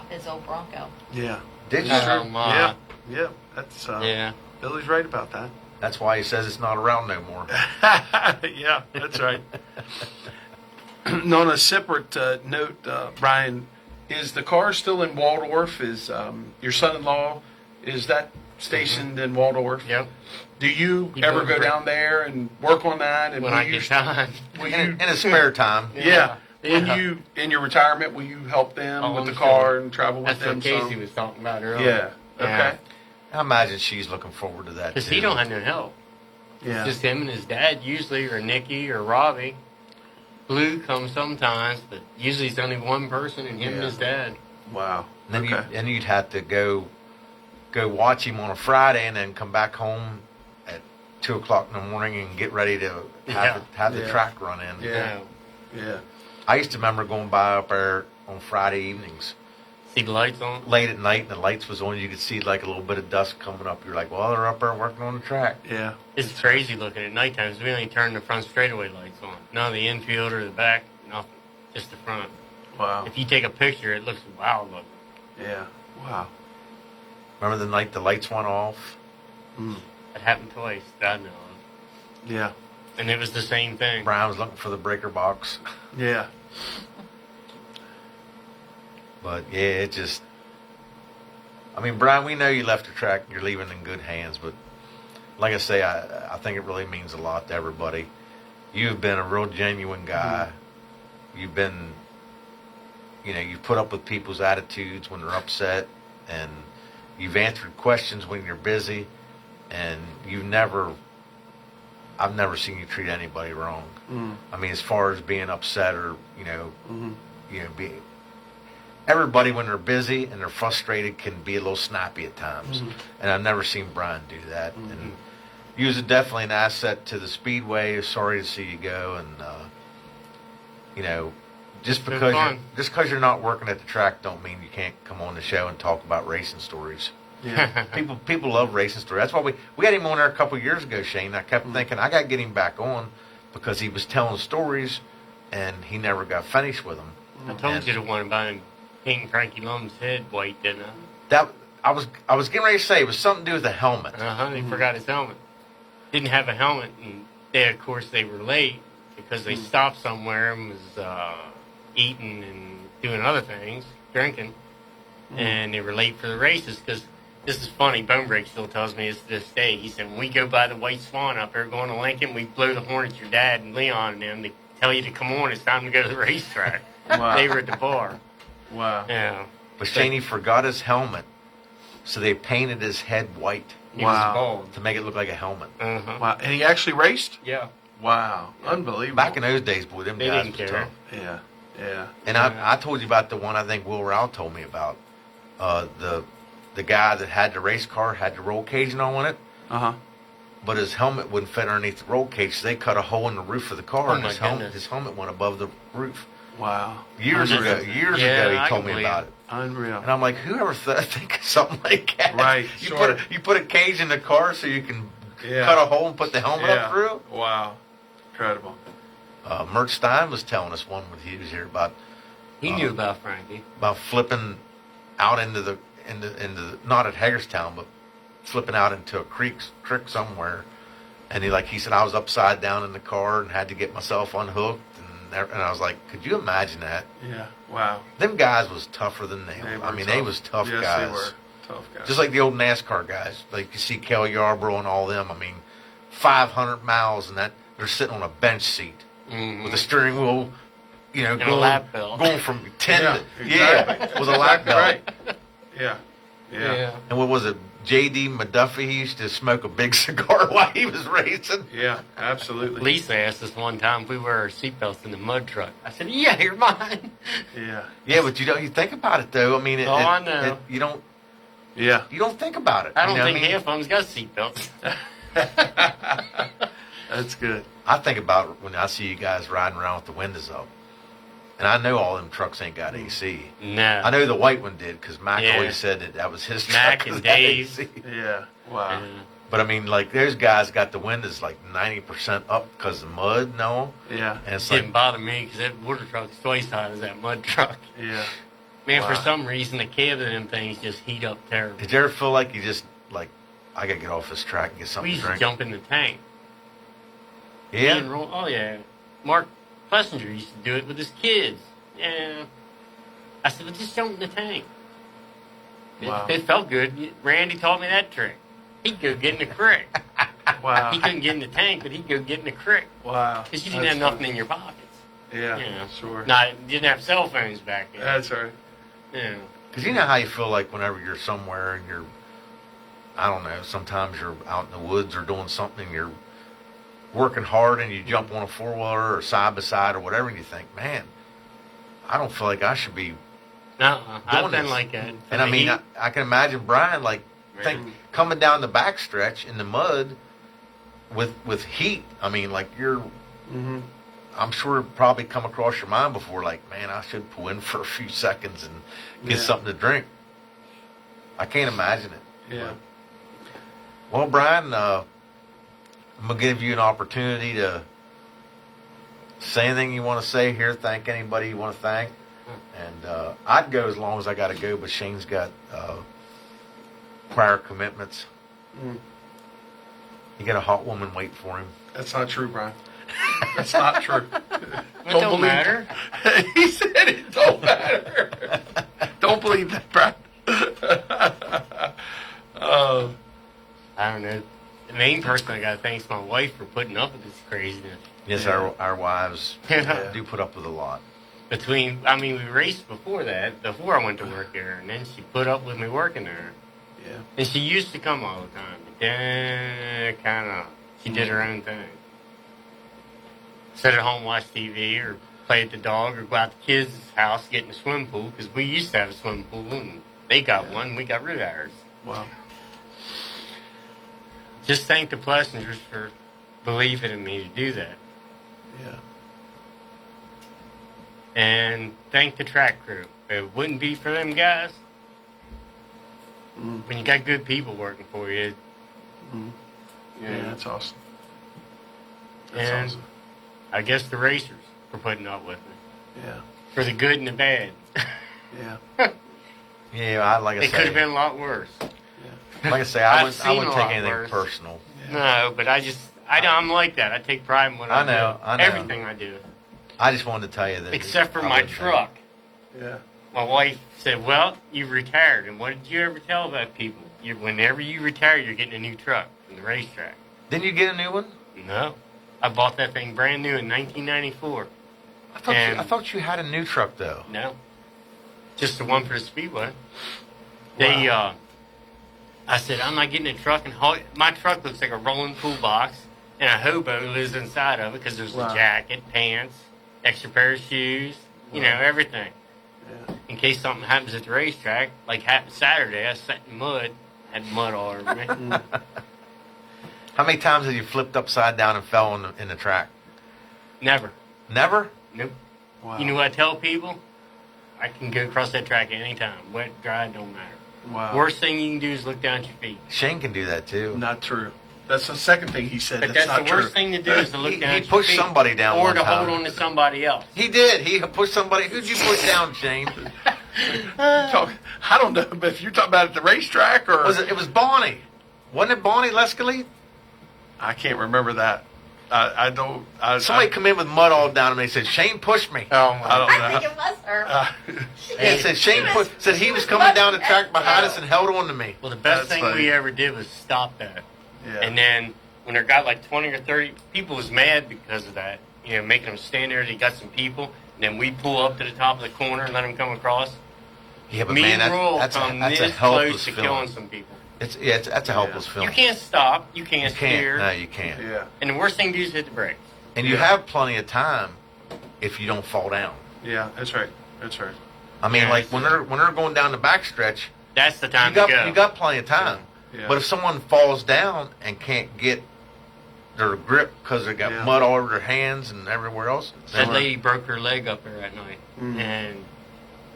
his old Bronco. Yeah. Did you? Oh, my. Yeah. Yeah. That's Yeah. Billy's right about that. That's why he says it's not around no more. Yeah, that's right. And on a separate note, Brian, is the car still in Waldorf? Is your son-in-law, is that stationed in Waldorf? Yep. Do you He ever goes go right- down there and work on that? And When will I you, get time. will In, you, in his spare time. yeah. Will Yeah. you, in your retirement, will you help them Oh, with the I'm car sure. and travel with That's them? what Casey some? was talking about earlier. Yeah. Okay. I imagine she's looking forward to that Because too. he don't have no help. Yeah. Just him and his dad usually, or Nikki or Robbie. Blue comes sometimes, but usually it's only one person, and him and Yeah. his dad. Wow. And then Okay. you'd have to go watch him on a Friday, and then come back home at 2:00 in the morning and get ready to have the Yeah. track run in. Yeah. Yeah. I used to remember going by up there on Friday evenings, See the lights on. late at night, and the lights was on. You could see like a little bit of dust coming up. You're like, well, they're up there working on the track. Yeah. It's crazy looking at night times. We only turn the front straightaway lights on. None of the infield or the back, nothing. Just the front. Wow. If you take a picture, it looks wild looking. Yeah. Wow. Remember the night the lights went off? It happened twice that I know of. Yeah. And it was the same thing. Brian was looking for the breaker box. Yeah. But yeah, it just. I mean, Brian, we know you left the track. You're leaving in good hands, but like I say, I think it really means a lot to everybody. You've been a real genuine guy. You've been, you've put up with people's attitudes when they're upset, and you've answered questions when you're busy, and I've never seen you treat anybody wrong. I mean, as far as being upset or being. Everybody, when they're busy and they're frustrated, can be a little snappy at times, and I've never seen Brian do that. And you was definitely an asset to the Speedway. Sorry to see you go, and just been because fun. you're not working at the track, don't mean you can't come on the show and talk about racing stories. Yeah. People love racing stories. That's why we had him on there a couple of years ago, Shane. I kept thinking I got to get him back on because he was telling stories, and he never got finished with them. I told you the one about him painting Frankie Lum's head white, didn't I? That I was getting ready to say it was something to do with the helmet. He forgot his helmet. Didn't have a helmet, and of course, they were late because they stopped somewhere and was eating and doing other things, drinking, and they were late for the races because This is funny. Bone Break still tells me this to this day. He said, when we go by the White Swan up there going to Lincoln, we blow the horn at your dad and Leon and them to tell you to come on. It's time to go to the racetrack. Wow. They were at the bar. Wow. Yeah. But Shaney forgot his helmet, so they painted his head white He Wow. was bald. to make it look like a helmet. Uh-huh. Wow. And he actually raced? Yeah. Wow. Unbelievable. Back in those days, boy, them They guys didn't was care. tough. Yeah. Yeah. And I told you about the one I think Will Rowell told me about. The guy that had the race car had the roll caging on it, Uh-huh. but his helmet wouldn't fit underneath the roll cage, so they cut a hole in the roof of the car, Oh, and my goodness. his helmet went above the roof. Wow. Years ago, Yeah, he I told can me believe about it. it. Unreal. And I'm like, whoever think of something like that? Right, You sure. you put a cage in the car so you can Yeah. cut a hole and put the helmet Yeah. up through. Wow. Incredible. Mert Stein was telling us one when he was here about He knew about Frankie. flipping out into the not at Hagerstown, but flipping out into a creek somewhere. And he said I was upside down in the car and had to get myself unhooked, and I was like, could you imagine that? Yeah. Wow. Them guys was tougher than they were. I mean, they was tough yes, guys. They were tough guys. Just like the old NASCAR guys, like you see Kelly Yarborough and all them. I mean, 500 miles and that they're sitting on a bench seat Mm-hmm. with a steering wheel, And a lap belt. going from 10 Yeah, to exactly. with a lap belt. Right. Yeah. Yeah. And what was it? J.D. McDuffie, he used to smoke a big cigar while he was racing. Yeah. Absolutely. Lisa asked us one time if we wear our seatbelts in the mud truck. I said, yeah, you're mine. Yeah. Yeah, but you think about it though. I mean, I know. you Yeah. don't think about it. I don't You know think what I mean? half of them's got seatbelts. That's good. I think about it when I see you guys riding around with the windows up. And I know all them trucks ain't got AC. No. I know the white one did because Mac Yeah. always said that was his Mac truck. and 'cause it had Dave. AC. Yeah. Wow. Yeah. But I mean, like those guys got the windows like 90% up because of mud, no? Yeah. And it's Didn't like, bother me because that water truck's twice high as that mud truck. Yeah. Man, for Wow. some reason, the cab of them things just heat up terrible. did you ever feel like you just like, I gotta get off this track and get We something used to to drink? jump in the tank. Yeah. And roll, oh, yeah. Mark Plessinger used to do it with his kids. Yeah. I said, well, just jump in the tank. Wow. It felt good. Randy taught me that trick. He'd go get in the creek. Wow. He couldn't get in the tank, but he'd go get in the creek. Wow. Because you didn't That's have nothing funny. in your pockets. Yeah. Yeah. Sure. Not, you didn't have cell phones back then. That's right. Yeah. Because you know how you feel like whenever you're somewhere and you're, I don't know, sometimes you're out in the woods or doing something, you're working hard and you jump on a four-wheeler or side-by-side or whatever, and you think, man, I don't feel like I should be I've been this. like that. And I mean, I can imagine Brian coming down the backstretch in the mud with heat. I mean, like Mm-hmm. I'm sure it probably come across your mind before, like, man, I should pull in for a few seconds and get Yeah. something to drink. I can't imagine it. Yeah. Well, Brian, I'm gonna give you an opportunity to say anything you want to say here. Thank anybody you want to thank. And I'd go as long as I got to go, but Shane's got prior commitments. Mm. He got a hot woman waiting for him. That's not true, Brian. That's not true. It don't matter. He said it don't matter. Don't believe that, Brian. I don't know. The main person I got to thank is my wife for putting up with this craziness. Yes, Yeah. our wives Yeah. do put up with a lot. We raced before I went to work there, and then she put up with me working there. Yeah. And she used to come all the time, but then she did her own thing. Sit at home, watch TV, or play with the dog, or go out to the kids' house, get in the swimming pool, because we used to have a swimming pool, and they got one, we got rid of ours. Wow. Just thank the Plessingers for believing in me to do that. Yeah. And thank the track crew. If it wouldn't be for them guys, when you got good people working for you, Yeah, that's awesome. and Awesome. I guess the racers for putting up with me. Yeah. For the good and the bad. Yeah. Yeah, like I It could have say, been a lot worse. like I say, I I've wouldn't seen a take lot anything worse. personal. No, but I'm like that. I take pride in what I I know. do. Everything I do. I just wanted to tell you that. Except for I my wouldn't take- truck. Yeah. My wife said, well, you retired, and what did you ever tell about people? whenever you retire, you're getting a new truck from the racetrack. Didn't you get a new one? No. I bought that thing brand new in 1994. I thought you had a new truck though. No. Just the one for the Speedway. They, I said, I'm not getting a truck and haul. My truck looks like a rolling toolbox, and a hobo lives inside of it because there's a jacket, pants, extra pair of shoes, everything. Yeah. In case something happens at the racetrack, like happened Saturday, I sat in mud, had mud all over me. How many times have you flipped upside down and fell in the track? Never. Never? Nope. Wow. You know what I tell people? I can go across that track anytime. Wet, dry, don't matter. Wow. Worst thing you can do is look down at your feet. Shane can do that too. Not true. That's the second thing he said. But That's that's not the worst thing to do is to look He- down he at your pushed feet. somebody down Or one to time. hold on to somebody else. He did. He pushed somebody. Who'd you push down, Shane? I don't know, but if you're talking about at the racetrack or It was Bonnie. Wasn't it Bonnie Lescalete? I can't remember that. I don't. Somebody come in with mud all down him and they said, Shane pushed me. Oh, I don't know. I think it was her. And he said Shane said he was coming down the track behind us and held on to me. Well, the best That's thing funny. we ever did was stop that. Yeah. And then when there got like 20 or 30 people was mad because of that, making them stand there. They got some people. And then we pull up to the top of the corner and let them come across. Yeah, but Me man, and Rule that's come a this helpless close to feeling. killing some people. That's a helpless You feeling. can't stop. You You can't can't. steer. No, you can't. Yeah. And the worst thing to do is hit the brakes. And you have plenty of time if you don't fall down. Yeah. That's right. That's right. I mean, Yeah. like when they're going down the backstretch, That's the time you to go. got plenty of time. Yeah. But if someone falls down and can't get their grip because they got Yeah. mud all over their hands and everywhere else, That then lady broke her leg up there that night. Mhm. And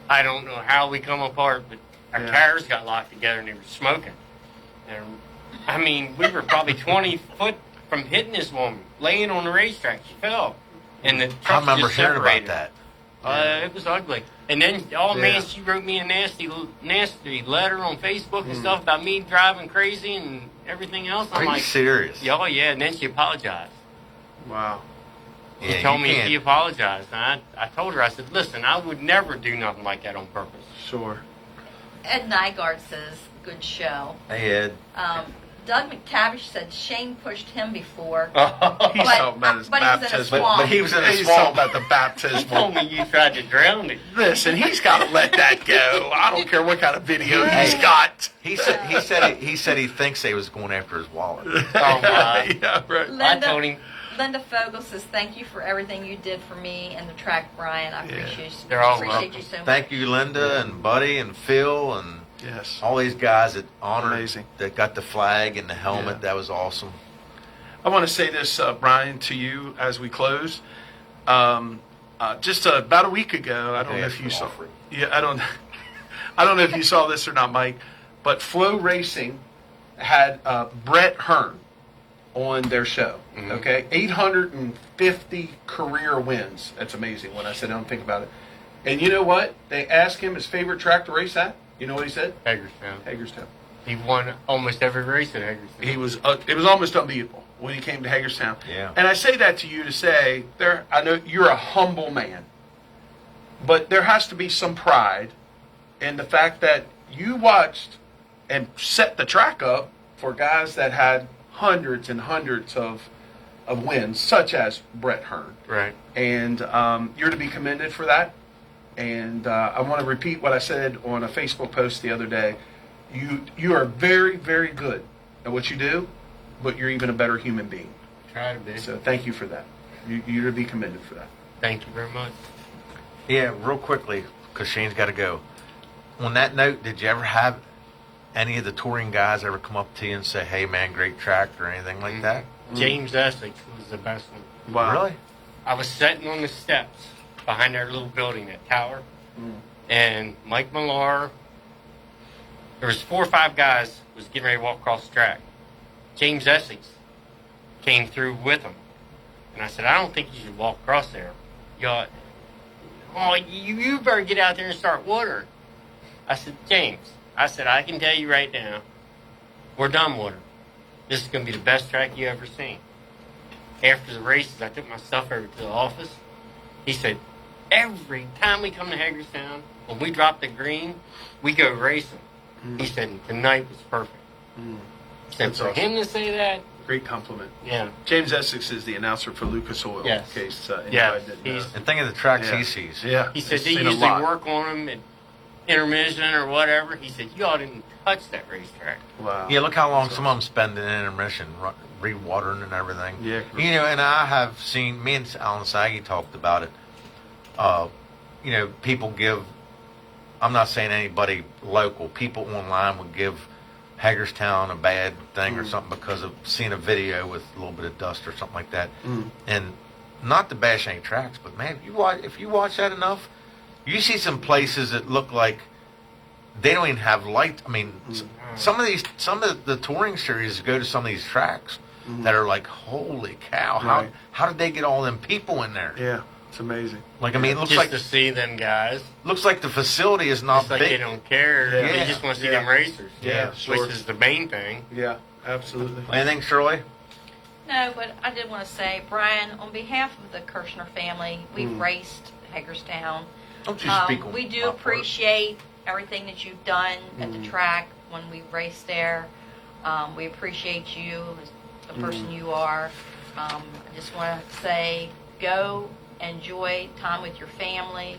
I don't know how we come apart, but our Yeah. tires got locked together and they were smoking. And I mean, we were probably 20 foot from hitting this woman, laying on the racetrack. She fell. And the I truck remember just hearing about separated. that. It was ugly. And then, Yeah. man, she wrote me a nasty letter on Facebook and stuff about me driving crazy and everything else. Are I'm you like, serious? yeah, oh yeah. And then she apologized. Wow. She Yeah, told you me can't- she apologized. And I told her, I said, listen, I would never do nothing like that on purpose. Sure. Ed Nygaard says, good show. Hey, Ed. Doug McTavish said Shane pushed him before. He's But- talking about his but he was in a baptism. swamp. But he was in a He's talking swamp. about the She baptismal. told me you tried to drown me. Listen, he's got to let that go. I don't care what kind of video he's Hey. got. He said he thinks they was going after his wallet. Oh, my. Yeah, right. I told him, Linda Fogel says, thank you for everything you did for me and the track, Brian. I Yeah. They're all appreciate welcome. you so much. Thank you, Linda and Buddy and Phil and Yes. all these guys that honored, Amazing. that got the flag and the helmet. Yeah. That was awesome. I want to say this, Brian, to you as we close. Just about a week ago, I don't know if you saw. Yeah, I don't know if you saw this or not, Mike. But Flow Racing had Brett Hearn on their show. Mhm. Okay, 850 career wins. That's amazing. When I sit down and think about it, and you know what? They asked him his favorite track to race at. You know what he said? Hagerstown. Hagerstown. He won almost every race at Hagerstown. He was. It was almost unbeatable when he came to Hagerstown. Yeah. And I say that to you to say, I know you're a humble man, but there has to be some pride in the fact that you watched and set the track up for guys that had hundreds and hundreds of wins, such as Brett Hearn. Right. And you're to be commended for that. And I want to repeat what I said on a Facebook post the other day. You are very, very good at what you do, but you're even a better human being. Try to be. So thank you for that. You're to be commended for that. Thank you very much. Yeah, real quickly, because Shane's got to go. On that note, did you ever have any of the touring guys ever come up to you and say, hey, man, great track or anything like that? James Essex was the best one. Wow. Really? I was sitting on the steps behind our little building, that tower, and Mike Millar, there was 4 or 5 guys was getting ready to walk across the track. James Essex came through with them. And I said, I don't think you should walk across there. You better get out there and start watering. I said, James, I can tell you right now, we're done watering. This is going to be the best track you ever seen. After the races, I took my stuff over to the office. He said, every time we come to Hagerstown, when we drop the green, we go racing. He said tonight was perfect. And That's for awesome. him to say that, Great compliment. yeah, James Essex is the announcer for Lucas Oil. Yes. In case Yeah, anybody didn't know. he's- And think of the tracks Yeah. he sees. Yeah. he said he's they seen a usually lot. work on them at intermission or whatever. He said y'all didn't touch that racetrack. Wow. Yeah, look how long some of them spend in intermission, re-watering and everything. Yeah. You know, and I have seen, me and Alan Saggy talked about it. You know, people give, I'm not saying anybody local, people online would give Hagerstown a bad thing or something because of seeing a video with a little bit of dust or something like that. And not to bash any tracks, but man, if you watch that enough, you see some places that look like they don't even have light. I mean, some of the touring series go to some of these tracks that are like, holy cow! Right. How did they get all them people in there? Yeah. It's amazing. Like, I mean, it looks Just like to see them guys. looks like the facility is not It's like they big. don't care. Yeah. They just want to see Yeah. them racers. Yeah, sure. Which is the main thing. Yeah. Absolutely. Anything, Shirley? No, but I did want to say, Brian, on behalf of the Kirshner family, we've raced Hagerstown. Don't you speak on We do my part. appreciate everything that you've done at the track when we raced there. We appreciate you as the person you are. I just want to say, go enjoy time with your family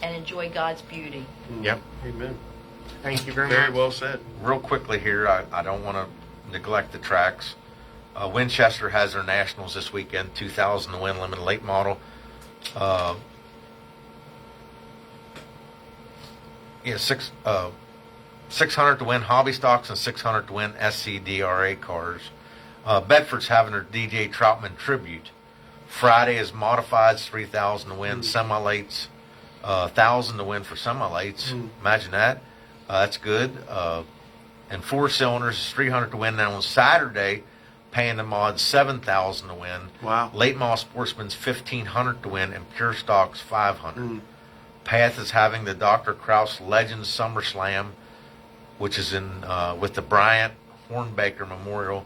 and enjoy God's beauty. Yep. Amen. Thank you very Very much. well said. Real quickly here, I don't want to neglect the tracks. Winchester has their nationals this weekend, 2,000 to win limited late model. Yeah, 600 to win hobby stocks and 600 to win SCDRA cars. Bedford's having their DJ Troutman tribute. Friday is modifieds, 3,000 to win semi-lates, 1,000 to win for semi-lates. Imagine that. That's good. And four cylinders is 300 to win. Now on Saturday, paying the mods 7,000 to win. Wow. Late model sportsman's 1,500 to win, and pure stocks 500. Path is having the Dr. Kraus Legends SummerSlam, which is in with the Bryant Hornbaker Memorial.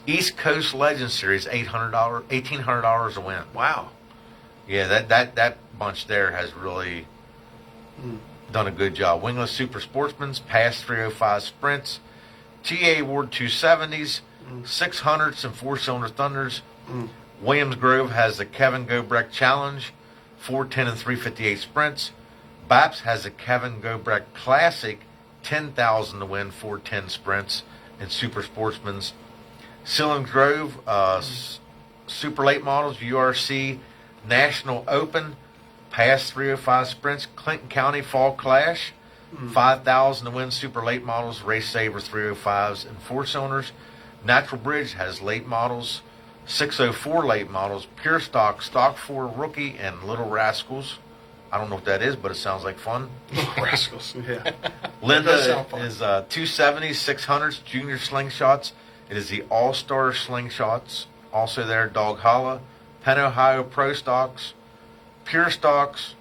East Coast Legends Series, $1,800 to win. Wow. Yeah, that bunch there has really done a good job. Wingless Super Sportsman's past 305 sprints, TA Award 270s, 600s and four-cylinder Thunders. Williams Grove has the Kevin Gobrecht Challenge, 410 and 358 sprints. Baps has the Kevin Gobrecht Classic, 10,000 to win, 410 sprints, and Super Sportsman's. Sillings Grove, Super Late Models, URC National Open, past 305 sprints. Clinton County Fall Clash, 5,000 to win Super Late Models, Race Saver 305s and four cylinders. Natural Bridge has late models, 604 late models, Pure Stock, Stock 4 Rookie, and Little Rascals. I don't know what that is, but it sounds like fun. Rascals. Yeah. Linda does sound fun. is 270s, 600s, junior slingshots. It is the All-Star Slingshots. Also there, Dog Holla, Penn Ohio Pro Stocks, Pure Stocks,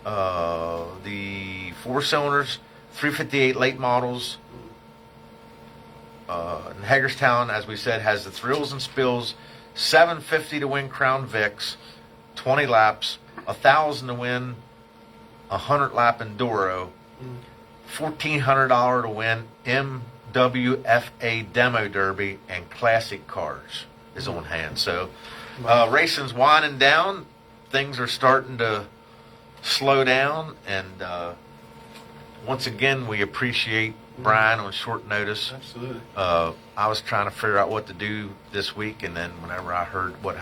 the four cylinders, 358 late models. And Hagerstown, as we said, has the Thrills and Spills, 750 to win Crown Vics, 20 laps, 1,000 to win 100 lap Enduro, $1,400 to win MWFA Demo Derby, and Classic Cars is on hand. So racing's winding down. Things are starting to slow down, and once again, we appreciate Brian on short notice. Absolutely. I was trying to figure out what to do this week, and then whenever I heard what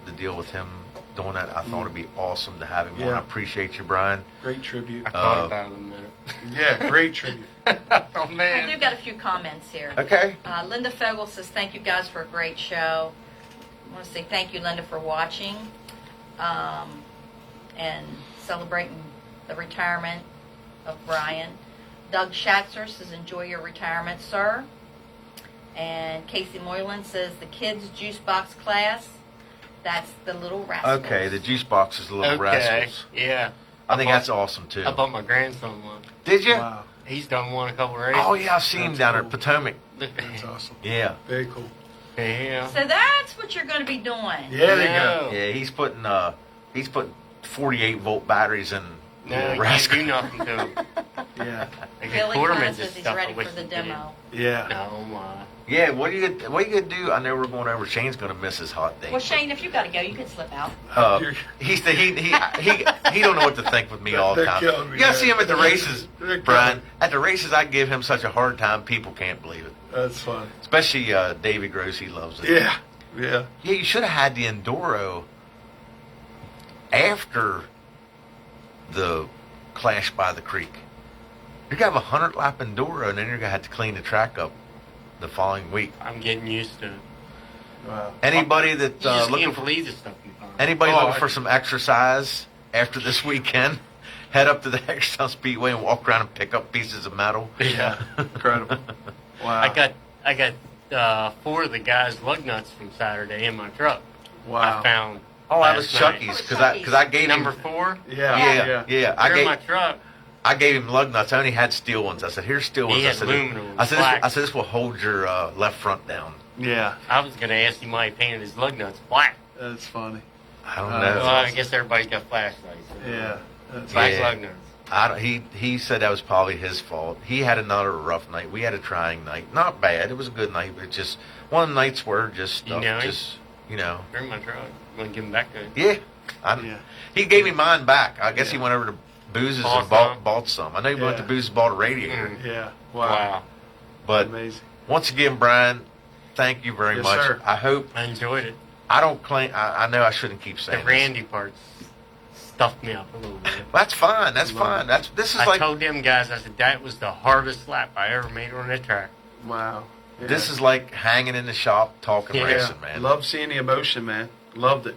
the deal with him doing that, I thought it'd be awesome to have him on. Yeah. I appreciate you, Brian. Great tribute. I thought about it in a minute. Yeah, great tribute. Oh I do man. got a few comments here. Okay. Linda Fogel says, thank you guys for a great show. I want to say thank you, Linda, for watching and celebrating the retirement of Brian. Doug Schatzer says, enjoy your retirement, sir. And Casey Moylan says, the kids' juice box class, that's the Little Rascals. Okay, the juice box is the Little Okay. Rascals. Yeah. I think that's awesome too. I bought my grandson one. Did you? Wow. He's done one a couple races. Oh yeah, I've seen him That's down cool. at Potomac. That's awesome. Yeah. Very cool. Yeah. So that's what you're going to be doing. Yeah, there you No. Yeah, he's putting 48 volt batteries in No, you can't rascal. do nothing to him. Yeah. They get Billy quarter kinda midgets says he's stuff. I ready wish for the he did. demo. Yeah. Oh my. Yeah, what are you gonna do? I know we're going over. Shane's gonna miss his hot date. Well, Shane, if you gotta go, you can slip out. He don't know what to think with me all the They're time. killing me, You gotta man. see him at the races, They're Brian. killing me. At the races, I give him such a hard time. People can't believe it. That's funny. Especially Davey Gross. He loves it. Yeah. Yeah. Yeah, you should have had the Enduro after the Clash by the Creek. You're gonna have a 100-lap Enduro, and then you're gonna have to clean the track up the following week. I'm getting used to it. Wow. Anybody that You just looking can't for believe the stuff you find. anybody Oh, looking for some exercise after this weekend, head up to the Hagerstown Speedway and walk around and pick up pieces of metal. Yeah. Incredible. Wow. I got 4 of the guys' lug nuts from Saturday in my truck. Wow. I found. Oh, that was last night. Chucky's Oh, because I gave Number him 4. Yeah. yeah They're in my truck. I gave him lug nuts. I only had steel ones. I said, "Here's steel ones." He I had said, aluminum, I said, black. this will hold your left front down." Yeah. I was gonna ask him why he painted his lug nuts black. That's funny. I don't Oh, know. Well, I guess everybody's got flashlights. So Yeah. That's black Yeah. lug nuts. He said that was probably his fault. He had another rough night. We had a trying night. Not bad. It was a good night, but just one of the nights where just stuff, You know him? just you know. They're in my truck. I'm gonna give them back to him. Yeah. Yeah. He gave me mine back. I guess he Yeah. went over to Booz's Bought and some? bought some. I know he went to Yeah. Booz's, bought a radiator. Mm. Yeah. Wow. But Amazing. once again, Brian, thank you very Yes, much. sir. I hope I enjoyed it. I don't claim. I know I shouldn't keep The saying this. Randy parts stuffed me up a little bit. That's fine. That's fine. This is I like told them guys, I said, that was the hardest lap I ever made on that track. Wow. Yeah. this is like hanging in the shop talking Yeah. racing, man. Love seeing the emotion, man. Loved it.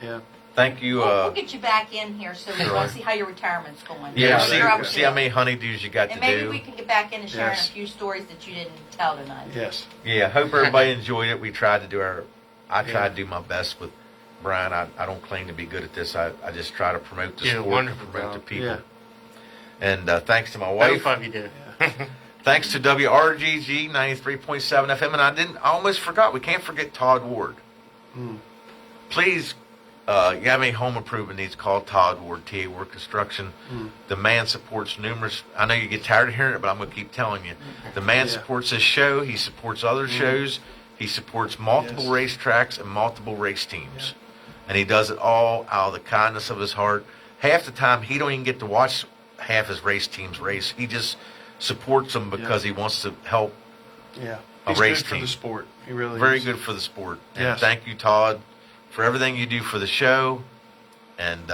Yeah. Thank you. We'll get you back in here so we Sure. want to see how your retirement's going. Yeah, Yeah, see, You're up see to how it. many honeydews you got And to maybe do. we can get back into sharing Yes. a few stories that you didn't tell tonight. Yes. Yeah, hope everybody enjoyed it. We tried to do I tried Yeah. to do my best with Brian. I don't claim to be good at this. I just try to promote the Yeah, sport and wonderful promote the job. people. Yeah. And thanks to my Both wife. of you did. Thanks to WRGG 93.7 FM. And I almost forgot. We can't forget Todd Ward. Mm. Please, you have any home improvement needs, call Todd Ward, TA Ward Construction. Mm. The man supports numerous, I know you get tired of hearing it, but I'm going to keep telling you. The man Yeah. supports this show. He supports other shows. He supports multiple Yes. racetracks and multiple race teams. And he does it all out of the kindness of his heart. Half the time, he don't even get to watch half his race teams race. He just supports them because he wants to help Yeah. a He's race good for team. the sport. He really Very is. good for the sport. And Yes. thank you, Todd, for everything you do for the show. And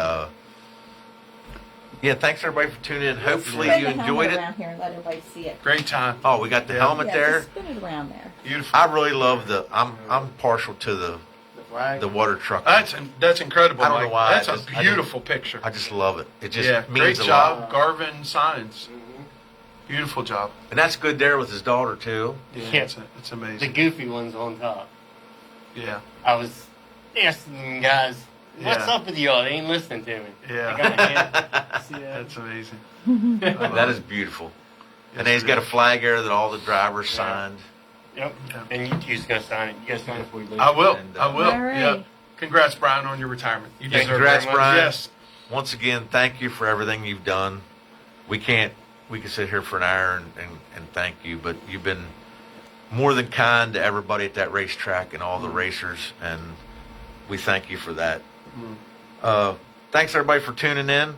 yeah, thanks everybody for tuning in. Hopefully Spin you the enjoyed helmet it. around here and let everybody see it. Great time. Oh, we got the Yeah. helmet Yeah, there. just spin it around there. Beautiful. I really love I'm partial to the Flag. water truck. That's incredible. I don't know Mike. why, That's I a just- beautiful picture. I just love it. It just Yeah. means Great a job, lot. Garvin Signs. Beautiful job. And that's good there with his daughter too. Yeah. Yeah. It's The amazing. goofy one's on top. Yeah. I was asking them guys, what's Yeah. up with y'all? They ain't listening to me. Yeah. I got my hand. See that? That's amazing. That is beautiful. Yes, And then he's it got a is. flag there that all the drivers Yeah. signed. Yep. And you two's gonna sign it. You guys sign it before you leave. I will. And, I will. All right. Yep. Congrats, Brian, on your retirement. You Yeah, deserve Congrats, it. Brian. Yes. Once again, thank you for everything you've done. We can sit here for an hour and thank you, but you've been more than kind to everybody at that racetrack and all the racers, and we thank you for that. Thanks everybody for tuning in.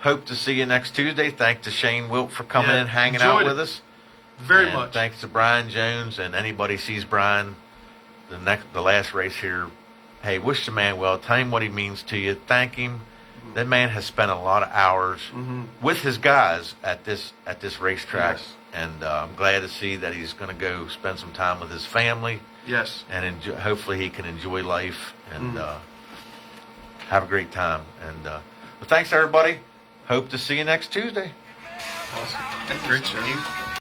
Hope to see you next Tuesday. Thanks to Shane Wilt for coming Yeah, in, hanging out enjoyed with it. us. Very And much. Thanks to Brian Jones, and anybody sees Brian the last race here. Hey, wish the man well. Tell him what he means to you. Thank him. That man has spent a lot of hours with his guys at this racetrack, Yes. and I'm glad to see that he's going to go spend some time with his family, Yes. and hopefully he can enjoy life and have a great time. And well, thanks everybody. Hope to see you next Tuesday. Awesome. Great show.